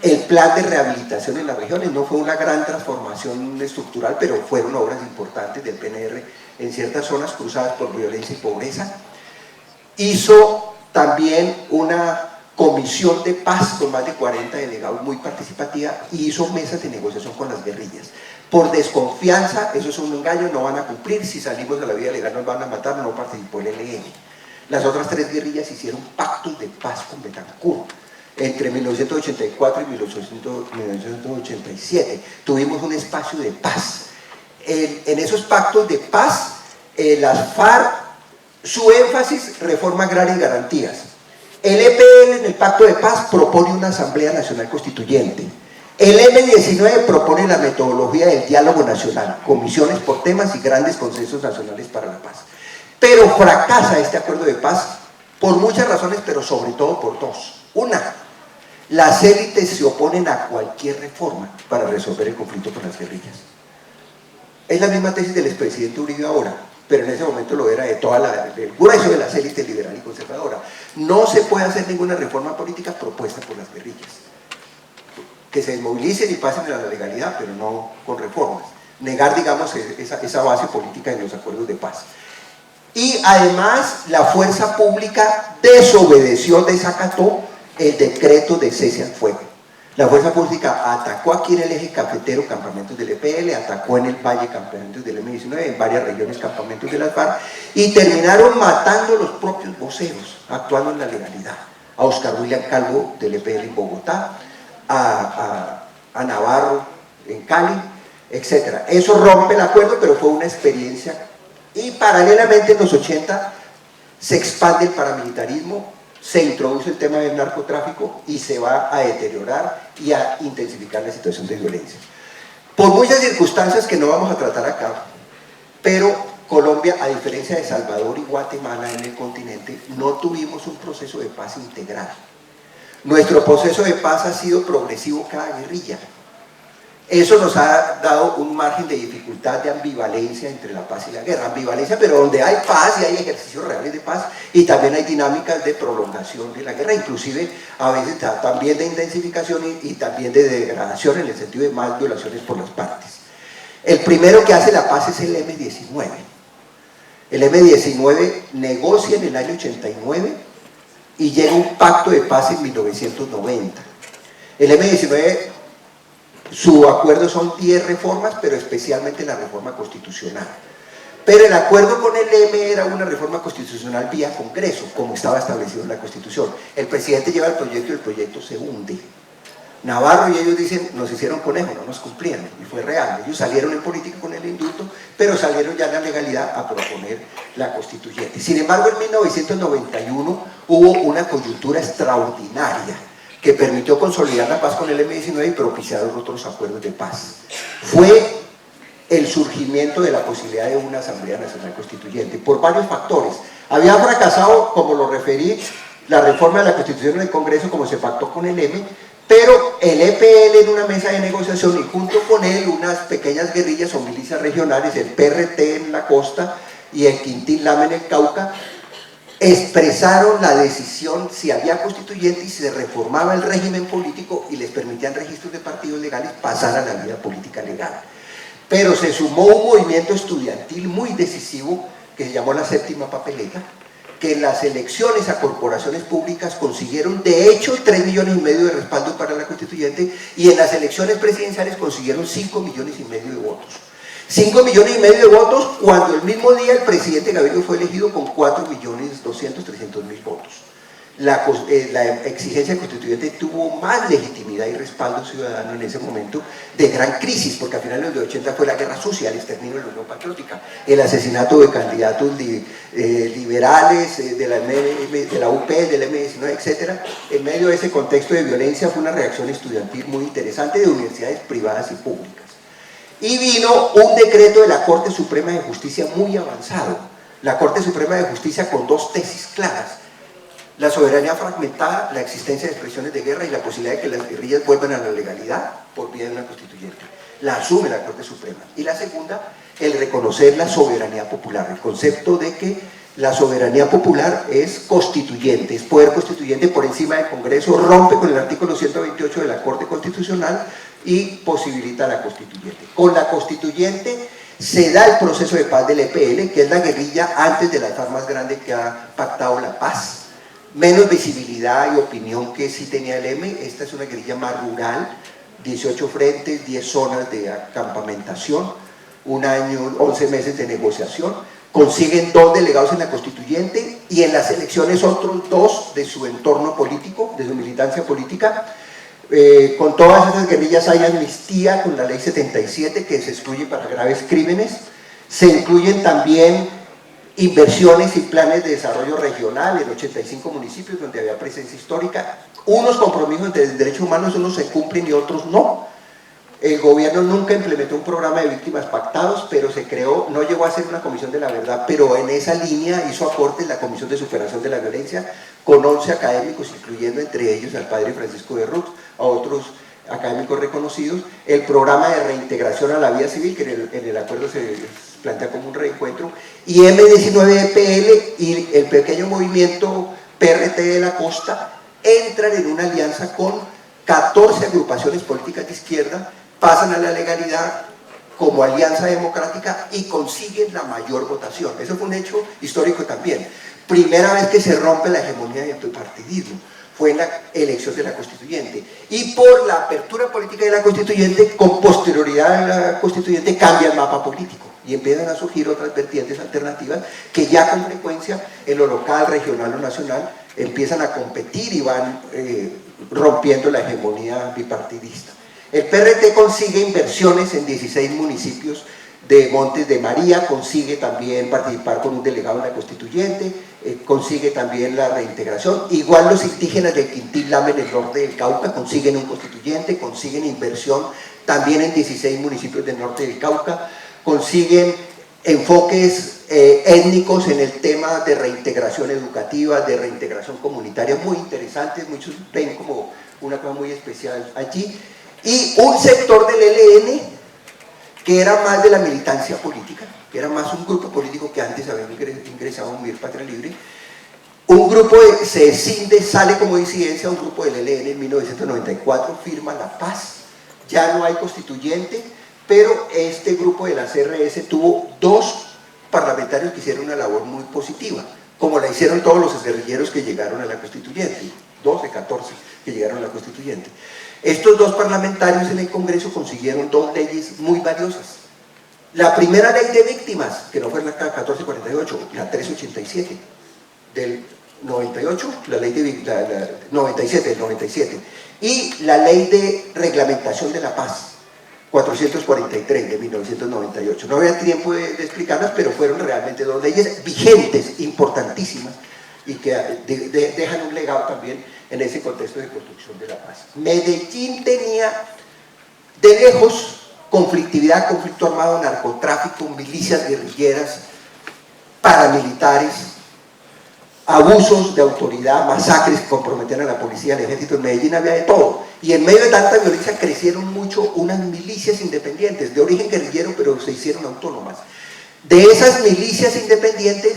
el plan de rehabilitación en las regiones. No fue una gran transformación estructural, pero fueron obras importantes del PNR en ciertas zonas cruzadas por violencia y pobreza. Hizo también una comisión de paz con más de 40 delegados, muy participativa, y hizo mesas de negociación con las guerrillas. Por desconfianza, eso es un engaño, no van a cumplir, si salimos de la vía legal nos van a matar, no participó el ELN. Las otras 3 guerrillas hicieron pactos de paz con Betancur entre 1984 y 1987. Tuvimos un espacio de paz. En esos pactos de paz, las FARC, su énfasis, reforma agraria y garantías. El EPL en el pacto de paz propone una Asamblea Nacional Constituyente. El M-19 propone la metodología del diálogo nacional, comisiones por temas y grandes consensos nacionales para la paz. Pero fracasa este acuerdo de paz por muchas razones, pero sobre todo por 2. Una, las élites se oponen a cualquier reforma para resolver el conflicto con las guerrillas. Es la misma tesis del expresidente Uribe ahora, pero en ese momento lo era del grueso de las élites liberal y conservadora. No se puede hacer ninguna reforma política propuesta por las guerrillas. Que se desmovilicen y pasen a la legalidad, pero no con reformas. Negar, digamos, esa base política en los acuerdos de paz. Y además, la fuerza pública desobedeció, desacató el decreto de cese al fuego. La fuerza pública atacó aquí en el eje cafetero campamentos del EPL, atacó en el valle campamentos del M-19, en varias regiones campamentos de las FARC, y terminaron matando los propios voceros, actuando en la legalidad. A Oscar William Calvo del EPL en Bogotá, a Navarro en Cali, etc. Eso rompe el acuerdo, pero fue una experiencia. Y paralelamente en los 80 se expande el paramilitarismo, se introduce el tema del narcotráfico y se va a deteriorar y a intensificar la situación de violencia. Por muchas circunstancias que no vamos a tratar acá, pero Colombia, a diferencia de Salvador y Guatemala en el continente, no tuvimos un proceso de paz integral. Nuestro proceso de paz ha sido progresivo cada guerrilla. Eso nos ha dado un margen de dificultad, de ambivalencia entre la paz y la guerra. Ambivalencia, pero donde hay paz y hay ejercicios reales de paz, y también hay dinámicas de prolongación de la guerra, inclusive a veces también de intensificación y también de degradación en el sentido de más violaciones por las partes. El primero que hace la paz es el M-19. El M-19 negocia en el año 89 y llega un pacto de paz en 1990. El M-19, su acuerdo son 10 reformas, pero especialmente la reforma constitucional. Pero el acuerdo con el M era una reforma constitucional vía Congreso, como estaba establecido en la Constitución. El presidente lleva el proyecto y el proyecto se hunde. Navarro y ellos dicen, nos hicieron conejo, no nos cumplieron, y fue real. Ellos salieron en política con el indulto, pero salieron ya en la legalidad a proponer la constituyente. Sin embargo, en 1991 hubo una coyuntura extraordinaria que permitió consolidar la paz con el M-19 y propiciar otros acuerdos de paz. Fue el surgimiento de la posibilidad de una Asamblea Nacional Constituyente, por varios factores. Había fracasado, como lo referí, la reforma de la Constitución en el Congreso, como se pactó con el M, pero el EPL en una mesa de negociación y junto con él unas pequeñas guerrillas o milicias regionales, el PRT en la costa y el Quintín Lama en el Cauca, expresaron la decisión si había constituyente y se reformaba el régimen político y les permitían registros de partidos legales, pasar a la vida política legal. Pero se sumó un movimiento estudiantil muy decisivo que se llamó la Séptima Papeleta, que en las elecciones a corporaciones públicas consiguieron de hecho 3,5 millones de respaldo para la constituyente y en las elecciones presidenciales consiguieron 5,5 millones de votos. 5,2 millones de votos cuando el mismo día el presidente Gaviria fue elegido con 4,200,000 votos. La exigencia constituyente tuvo más legitimidad y respaldo ciudadano en ese momento de gran crisis, porque a finales de los 80 fue la guerra sucia, el exterminio de la Unión Patriótica, el asesinato de candidatos liberales de la UP, del M-19, etc. En medio de ese contexto de violencia fue una reacción estudiantil muy interesante de universidades privadas y públicas. Y vino un decreto de la Corte Suprema de Justicia muy avanzado, la Corte Suprema de Justicia con 2 tesis claras: la soberanía fragmentada, la existencia de expresiones de guerra y la posibilidad de que las guerrillas vuelvan a la legalidad por vía de una constituyente. La asume la Corte Suprema. Y la segunda, el reconocer la soberanía popular, el concepto de que la soberanía popular es constituyente, es poder constituyente por encima del Congreso, rompe con el artículo 128 de la Corte Constitucional y posibilita la constituyente. Con la constituyente se da el proceso de paz del EPL, que es la guerrilla antes de la FARC más grande que ha pactado la paz. Menos visibilidad y opinión que sí tenía el M. Esta es una guerrilla más rural, 18 frentes, 10 zonas de acampamentación, 1 año, 11 meses de negociación, consiguen 2 delegados en la constituyente y en las elecciones otros 2 de su entorno político, de su militancia política. Con todas esas guerrillas hay amnistía con la ley 77 que se excluye para graves crímenes, se incluyen también inversiones y planes de desarrollo regional en 85 municipios donde había presencia histórica, unos compromisos de derechos humanos, unos se cumplen y otros no. El gobierno nunca implementó un programa de víctimas pactados, pero se creó, no llegó a ser una comisión de la verdad, pero en esa línea hizo aportes la Comisión de Superación de la Violencia con 11 académicos, incluyendo entre ellos al padre Francisco de Rux, a otros académicos reconocidos, el programa de reintegración a la vida civil, que en el acuerdo se plantea como un reencuentro, y M-19-EPL y el pequeño movimiento PRT de la costa entran en una alianza con 14 agrupaciones políticas de izquierda, pasan a la legalidad como alianza democrática y consiguen la mayor votación. Eso fue un hecho histórico también. Primera vez que se rompe la hegemonía del partidismo fue en la elección de la constituyente, y por la apertura política de la constituyente, con posterioridad a la constituyente, cambia el mapa político y empiezan a surgir otras vertientes alternativas que ya con frecuencia en lo local, regional o nacional empiezan a competir y van rompiendo la hegemonía bipartidista. El PRT consigue inversiones en 16 municipios de Montes de María, consigue también participar con un delegado en la constituyente, consigue también la reintegración, igual los indígenas del Quintín Lama en el norte del Cauca consiguen un constituyente, consiguen inversión también en 16 municipios del norte del Cauca, consiguen enfoques étnicos en el tema de reintegración educativa, de reintegración comunitaria, muy interesantes, muchos ven como una cosa muy especial allí, y un sector del ELN que era más de la militancia política, que era más un grupo político que antes había ingresado a Unir Patria Libre. Un grupo se escinde, sale como disidencia, un grupo del ELN en 1994, firma la paz, ya no hay constituyente, pero este grupo de la CRS tuvo 2 parlamentarios que hicieron una labor muy positiva, como la hicieron todos los guerrilleros que llegaron a la constituyente, 12, 14 que llegaron a la constituyente. Estos 2 parlamentarios en el Congreso consiguieron 2 leyes muy valiosas. La primera ley de víctimas, que no fue la 1448, la 387 del 98, la ley de la 97 del 97, y la ley de reglamentación de la paz, 443 de 1998. No había tiempo de explicarlas, pero fueron realmente 2 leyes vigentes, importantísimas, y que dejan un legado también en ese contexto de construcción de la paz. Medellín tenía de lejos conflictividad, conflicto armado, narcotráfico, milicias guerrilleras, paramilitares, abusos de autoridad, masacres que comprometían a la policía, al ejército. En Medellín había de todo, y en medio de tanta violencia crecieron mucho unas milicias independientes, de origen guerrillero, pero se hicieron autónomas. De esas milicias independientes,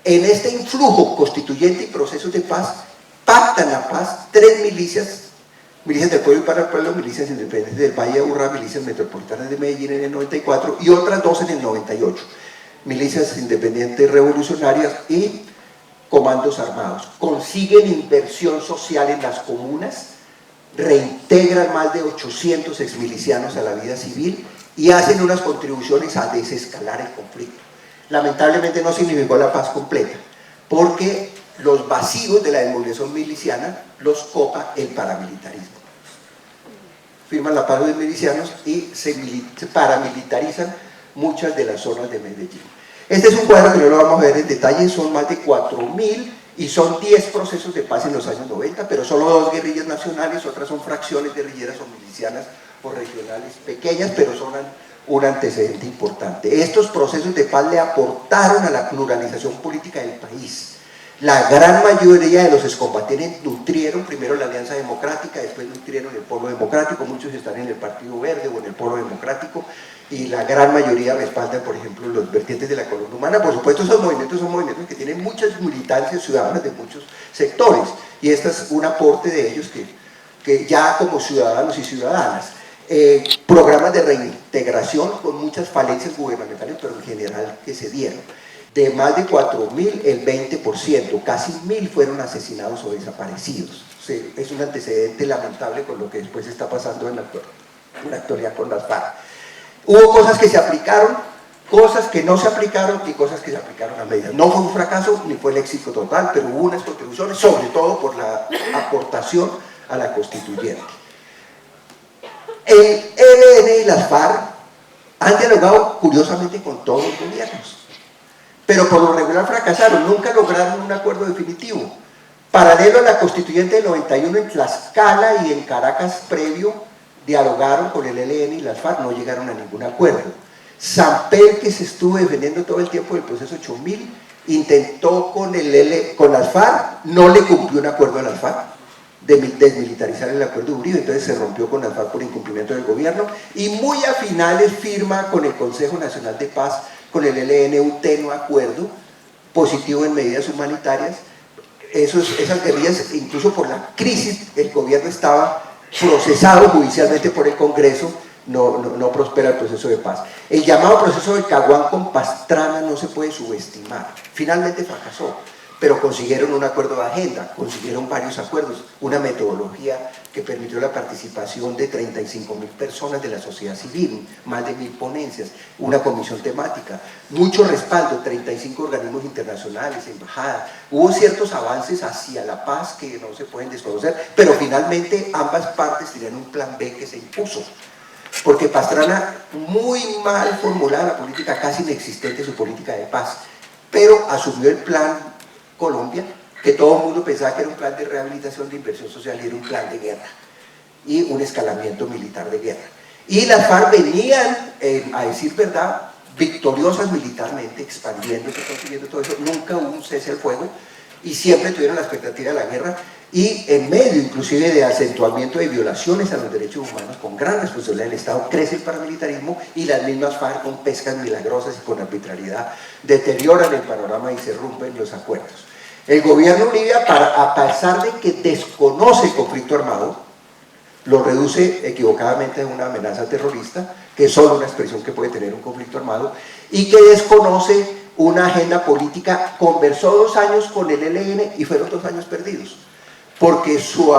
en este influjo constituyente y procesos de paz, pactan la paz 3 milicias, milicias del pueblo y para el pueblo, milicias independientes del Valle de Aburrá, milicias metropolitanas de Medellín en el 94 y otras 2 en el 98, milicias independientes revolucionarias y comandos armados. Consiguen inversión social en las comunas, reintegran más de 800 exmilicianos a la vida civil y hacen unas contribuciones a desescalar el conflicto. Lamentablemente no significó la paz completa, porque los vacíos de la desmovilización miliciana los copa el paramilitarismo. Firman la paz de milicianos y se paramilitarizan muchas de las zonas de Medellín. Este es un cuadro que no lo vamos a ver en detalle, son más de 4.000 y son 10 procesos de paz en los años 90, pero solo 2 guerrillas nacionales, otras son fracciones guerrilleras o milicianas o regionales pequeñas, pero son un antecedente importante. Estos procesos de paz le aportaron a la pluralización política del país. La gran mayoría de los excombatientes nutrieron primero la Alianza Democrática, después nutrieron el Polo Democrático, muchos están en el Partido Verde o en el Polo Democrático, y la gran mayoría respaldan, por ejemplo, los vertientes de la Colonia Humana. Por supuesto, esos movimientos son movimientos que tienen muchas militancias ciudadanas de muchos sectores, y este es un aporte de ellos que ya como ciudadanos y ciudadanas. Programas de reintegración con muchas falencias gubernamentales, pero en general que se dieron. De más de 4.000, el 20%, casi 1.000 fueron asesinados o desaparecidos. Sí, es un antecedente lamentable con lo que después está pasando en la actualidad con las FARC. Hubo cosas que se aplicaron, cosas que no se aplicaron y cosas que se aplicaron a medias. No fue un fracaso ni fue el éxito total, pero hubo unas contribuciones, sobre todo por la aportación a la constituyente. El ELN y las FARC han dialogado curiosamente con todos los gobiernos, pero por lo regular fracasaron, nunca lograron un acuerdo definitivo. Paralelo a la constituyente del 91 en Tlaxcala y en Caracas previo, dialogaron con el ELN y las FARC, no llegaron a ningún acuerdo. Samper, que se estuvo defendiendo todo el tiempo del proceso 8000, intentó con las FARC, no le cumplió un acuerdo a las FARC de desmilitarizar el acuerdo de Uribe, entonces se rompió con las FARC por incumplimiento del gobierno, y muy a finales firma con el Consejo Nacional de Paz, con el ELN, un tenue acuerdo positivo en medidas humanitarias. Esas guerrillas, incluso por la crisis, el gobierno estaba procesado judicialmente por el Congreso, no prospera el proceso de paz. El llamado proceso de Caguán con Pastrana no se puede subestimar, finalmente fracasó, pero consiguieron un acuerdo de agenda, consiguieron varios acuerdos, una metodología que permitió la participación de 35.000 personas de la sociedad civil, más de 1.000 ponencias, una comisión temática, mucho respaldo, 35 organismos internacionales, embajadas. Hubo ciertos avances hacia la paz que no se pueden desconocer, pero finalmente ambas partes tenían un plan B que se impuso, porque Pastrana, muy mal formulada la política, casi inexistente su política de paz, pero asumió el plan Colombia, que todo el mundo pensaba que era un plan de rehabilitación, de inversión social, y era un plan de guerra y un escalamiento militar de guerra. Y las FARC venían, a decir verdad, victoriosas militarmente, expandiéndose, consiguiendo todo eso. Nunca hubo un cese al fuego y siempre tuvieron la expectativa de la guerra. y en medio inclusive de acentuamiento de violaciones a los derechos humanos con gran responsabilidad del Estado, crece el paramilitarismo y las mismas FARC con pescas milagrosas y con arbitrariedad deterioran el panorama y se rompen los acuerdos. El gobierno Uribe, a pesar de que desconoce el conflicto armado, lo reduce equivocadamente a una amenaza terrorista, que es solo una expresión que puede tener un conflicto armado, y que desconoce una agenda política. Conversó 2 años con el ELN y fueron 2 años perdidos, porque su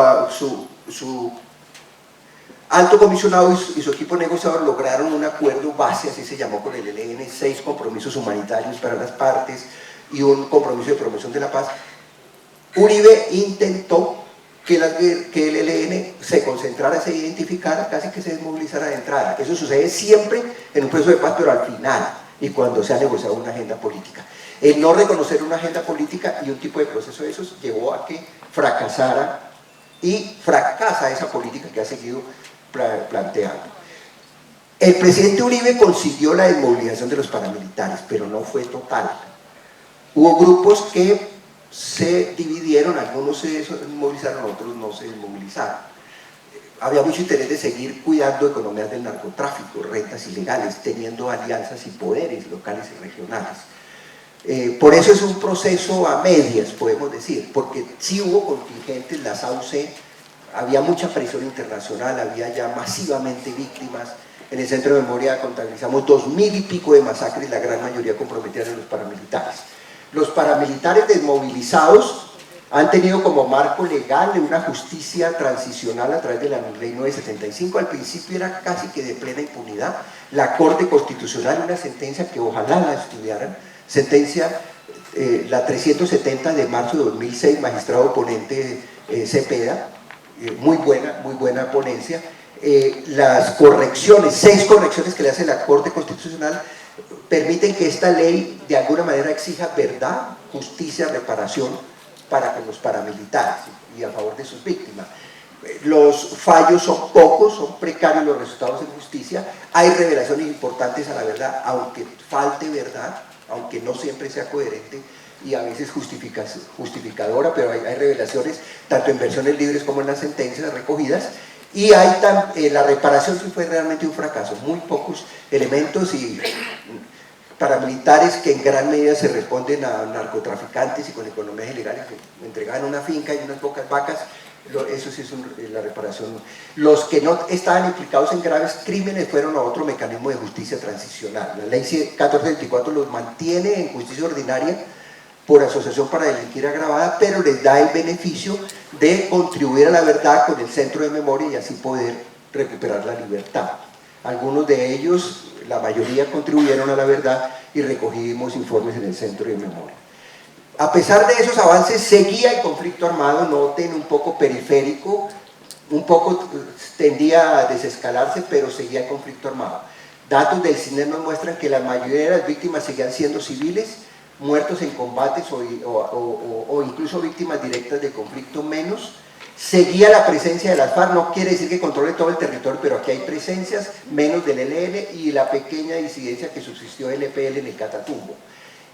alto comisionado y su equipo negociador lograron un acuerdo base, así se llamó, con el ELN, 6 compromisos humanitarios para las partes y un compromiso de promoción de la paz. Uribe intentó que el ELN se concentrara, se identificara, casi que se desmovilizara de entrada. Eso sucede siempre en un proceso de paz, pero al final, y cuando se ha negociado una agenda política. El no reconocer una agenda política y un tipo de proceso de esos llevó a que fracasara, y fracasa esa política que ha seguido planteando. El presidente Uribe consiguió la desmovilización de los paramilitares, pero no fue total. Hubo grupos que se dividieron, algunos se desmovilizaron, otros no se desmovilizaron. Había mucho interés de seguir cuidando economías del narcotráfico, rentas ilegales, teniendo alianzas y poderes locales y regionales. Por eso es un proceso a medias, podemos decir, porque sí hubo contingentes, las AUC, había mucha presión internacional, había ya masivamente víctimas. En el Centro de Memoria contabilizamos 2000 y pico de masacres, la gran mayoría comprometidas en los paramilitares. Los paramilitares desmovilizados han tenido como marco legal una justicia transicional a través de la ley 975. Al principio era casi que de plena impunidad. La Corte Constitucional, una sentencia que ojalá la estudiaran, sentencia la 370 de marzo de 2006, magistrado ponente Cepeda, muy buena ponencia. Las correcciones, 6 correcciones que le hace la Corte Constitucional, permiten que esta ley de alguna manera exija verdad, justicia, reparación para los paramilitares y a favor de sus víctimas. Los fallos son pocos, son precarios los resultados en justicia, hay revelaciones importantes a la verdad, aunque falte verdad, aunque no siempre sea coherente y a veces justificadora, pero hay revelaciones tanto en versiones libres como en las sentencias recogidas. Y la reparación sí fue realmente un fracaso, muy pocos elementos y paramilitares que en gran medida se responden a narcotraficantes y con economías ilegales que entregaban una finca y unas pocas vacas. Eso sí es la reparación. Los que no estaban implicados en graves crímenes fueron a otro mecanismo de justicia transicional. La ley 1424 los mantiene en justicia ordinaria por asociación para delinquir agravada, pero les da el beneficio de contribuir a la verdad con el centro de memoria y así poder recuperar la libertad. Algunos de ellos, la mayoría, contribuyeron a la verdad y recogimos informes en el centro de memoria. A pesar de esos avances, seguía el conflicto armado, noten, un poco periférico, un poco tendía a desescalarse, pero seguía el conflicto armado. Datos del CINER nos muestran que la mayoría de las víctimas seguían siendo civiles, muertos en combates o incluso víctimas directas de conflicto menos. Seguía la presencia de las FARC, no quiere decir que controle todo el territorio, pero aquí hay presencias, menos del ELN y la pequeña disidencia que subsistió del EPL en el Catatumbo.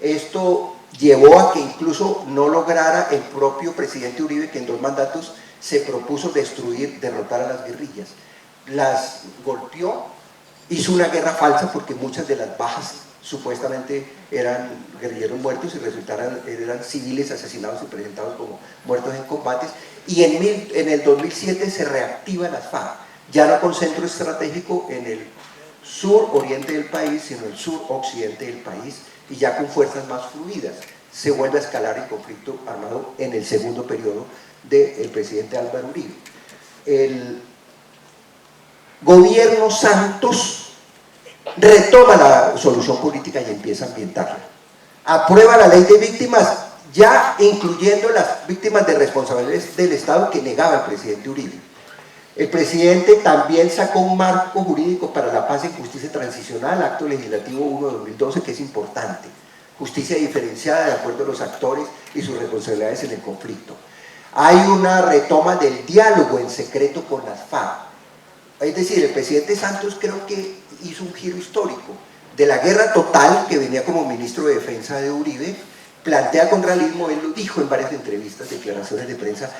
Esto llevó a que incluso no lograra el propio presidente Uribe, que en 2 mandatos se propuso destruir, derrotar a las guerrillas. Las golpeó, hizo una guerra falsa porque muchas de las bajas supuestamente eran guerrilleros muertos y eran civiles asesinados y presentados como muertos en combates, y en el 2007 se reactiva las FARC, ya no con centro estratégico en el sur oriente del país, sino en el sur occidente del país, y ya con fuerzas más fluidas. Se vuelve a escalar el conflicto armado en el segundo periodo del presidente Álvaro Uribe. El gobierno Santos retoma la solución política y empieza a ambientarla. Aprueba la ley de víctimas, ya incluyendo las víctimas de responsabilidades del Estado que negaba el presidente Uribe. El presidente también sacó un marco jurídico para la paz y justicia transicional, acto legislativo 1 de 2012, que es importante. Justicia diferenciada de acuerdo a los actores y sus responsabilidades en el conflicto. Hay una retoma del diálogo en secreto con las FARC. Es decir, el presidente Santos creo que hizo un giro histórico de la guerra total que venía como ministro de Defensa de Uribe, plantea con realismo, él lo dijo en varias entrevistas, declaraciones de prensa,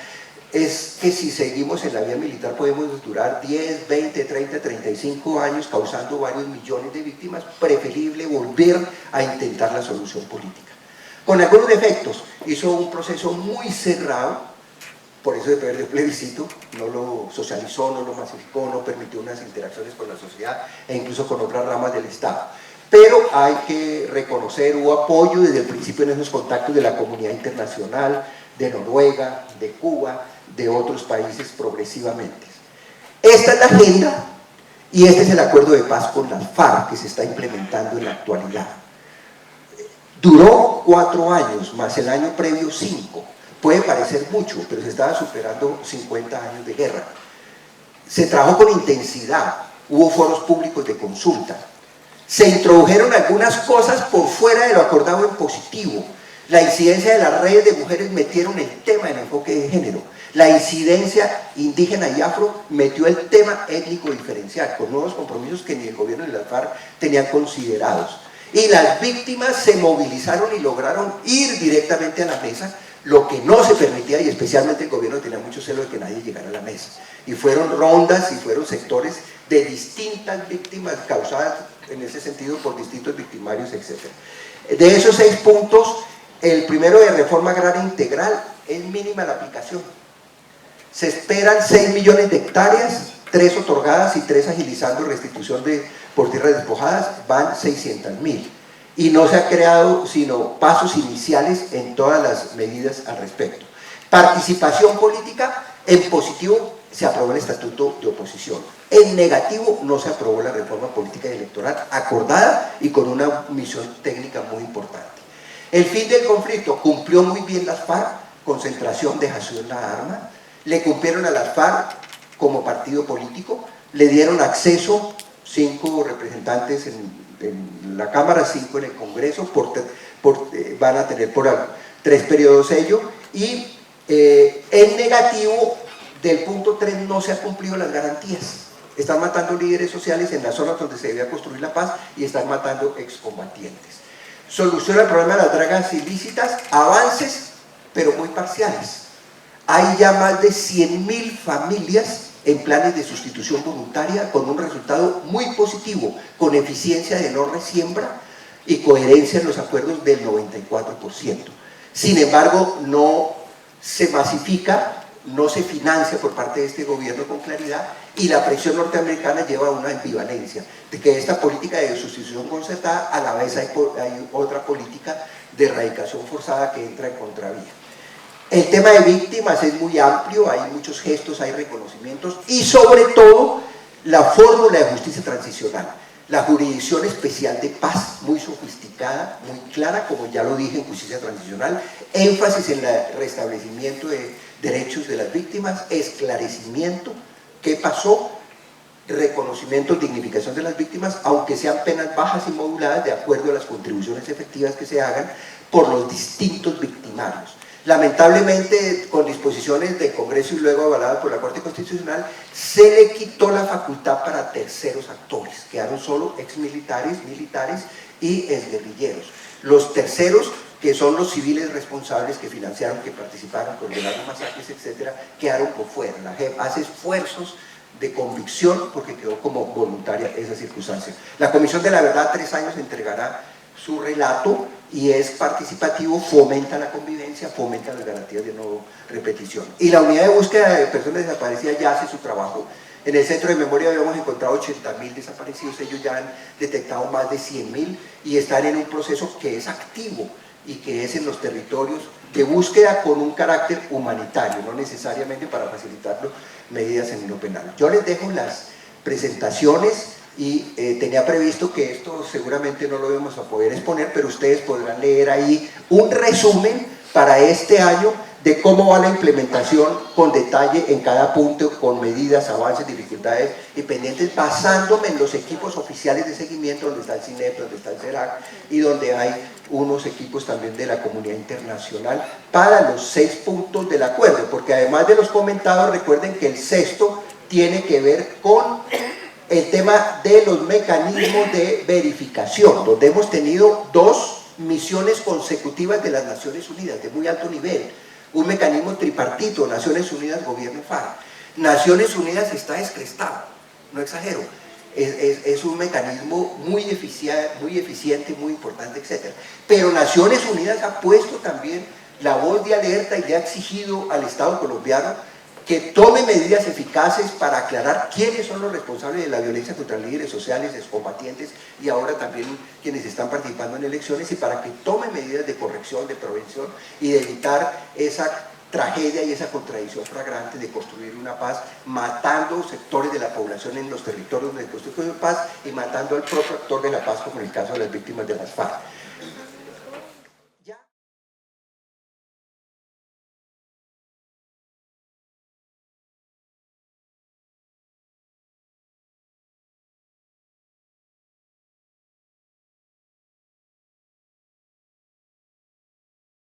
es que si seguimos en la vía militar podemos durar 10, 20, 30, 35 años causando varios millones de víctimas, preferible volver a intentar la solución política. Con algunos defectos, hizo un proceso muy cerrado, por eso de perder el plebiscito, no lo socializó, no lo masificó, no permitió unas interacciones con la sociedad e incluso con otras ramas del Estado. Pero hay que reconocer, hubo apoyo desde el principio en esos contactos de la comunidad internacional, de Noruega, de Cuba, de otros países progresivamente. Esta es la agenda y este es el acuerdo de paz con las FARC que se está implementando en la actualidad. Duró 4 años, más el año previo 5. Puede parecer mucho, pero se estaba superando 50 años de guerra. Se trabajó con intensidad, hubo foros públicos de consulta. Se introdujeron algunas cosas por fuera de lo acordado en positivo. La incidencia de las redes de mujeres metieron el tema del enfoque de género. La incidencia indígena y afro metió el tema étnico diferencial, con nuevos compromisos que ni el gobierno ni las FARC tenían considerados. Y las víctimas se movilizaron y lograron ir directamente a la mesa, lo que no se permitía, y especialmente el gobierno tenía mucho celo de que nadie llegara a la mesa. Y fueron rondas y fueron sectores de distintas víctimas causadas en ese sentido por distintos victimarios, etc. De esos 6 puntos, el primero de reforma agraria integral es mínima la aplicación. Se esperan 6 millones de hectáreas, 3 otorgadas y 3 agilizando restitución por tierras despojadas, van 600.000. Y no se ha creado sino pasos iniciales en todas las medidas al respecto. Participación política, en positivo se aprobó el estatuto de oposición. En negativo no se aprobó la reforma política y electoral acordada y con una misión técnica muy importante. El fin del conflicto, cumplió muy bien las FARC, concentración, dejación la arma, le cumplieron a las FARC como partido político, le dieron acceso 5 representantes en la Cámara, 5 en el Congreso, van a tener por 3 periodos ellos, y en negativo del punto 3 no se han cumplido las garantías. Están matando líderes sociales en las zonas donde se debía construir la paz y están matando excombatientes. Soluciona el problema de las drogas ilícitas, avances, pero muy parciales. Hay ya más de 100.000 familias en planes de sustitución voluntaria con un resultado muy positivo, con eficiencia de no resiembra y coherencia en los acuerdos del 94%. Sin embargo, no se masifica, no se financia por parte de este gobierno con claridad y la presión norteamericana lleva a una ambivalencia de que esta política de sustitución concertada a la vez hay otra política de erradicación forzada que entra en contravía. El tema de víctimas es muy amplio, hay muchos gestos, hay reconocimientos y sobre todo la fórmula de justicia transicional, la jurisdicción especial de paz, muy sofisticada, muy clara, como ya lo dije en justicia transicional, énfasis en el restablecimiento de derechos de las víctimas, esclarecimiento, qué pasó, reconocimiento, dignificación de las víctimas, aunque sean penas bajas y moduladas de acuerdo a las contribuciones efectivas que se hagan por los distintos victimarios. Lamentablemente, con disposiciones del Congreso y luego avaladas por la Corte Constitucional, se le quitó la facultad para terceros actores, quedaron solo exmilitares, militares y exguerrilleros. Los terceros, que son los civiles responsables que financiaron, que participaron, condenaron masacres, etcétera, quedaron por fuera. La JEP hace esfuerzos de convicción porque quedó como voluntaria esa circunstancia. La Comisión de la Verdad, 3 años, entregará su relato y es participativo, fomenta la convivencia, fomenta las garantías de no repetición. Y la unidad de búsqueda de personas desaparecidas ya hace su trabajo. En el Centro de Memoria habíamos encontrado 80.000 desaparecidos, ellos ya han detectado más de 100.000 y están en un proceso que es activo y que es en los territorios de búsqueda con un carácter humanitario, no necesariamente para facilitarlo medidas en lo penal. Yo les dejo las presentaciones y tenía previsto que esto seguramente no lo íbamos a poder exponer, pero ustedes podrán leer ahí un resumen para este año de cómo va la implementación con detalle en cada punto, con medidas, avances, dificultades y pendientes, basándome en los equipos oficiales de seguimiento, donde está el CINEP, donde está el CERAC y donde hay unos equipos también de la comunidad internacional para los 6 puntos del acuerdo, porque además de los comentados, recuerden que el 6º tiene que ver con el tema de los mecanismos de verificación, donde hemos tenido 2 misiones consecutivas de las Naciones Unidas de muy alto nivel, un mecanismo tripartito, Naciones Unidas, Gobierno, FARC. Naciones Unidas está descrestado, no exagero, es un mecanismo muy eficiente, muy importante, etc. Pero Naciones Unidas ha puesto también la voz de alerta y le ha exigido al Estado colombiano que tome medidas eficaces para aclarar quiénes son los responsables de la violencia contra líderes sociales, excombatientes y ahora también quienes están participando en elecciones, y para que tome medidas de corrección, de prevención y de evitar esa tragedia y esa contradicción flagrante de construir una paz matando sectores de la población en los territorios donde construye paz y matando al propio actor de la paz, como en el caso de las víctimas de las FARC.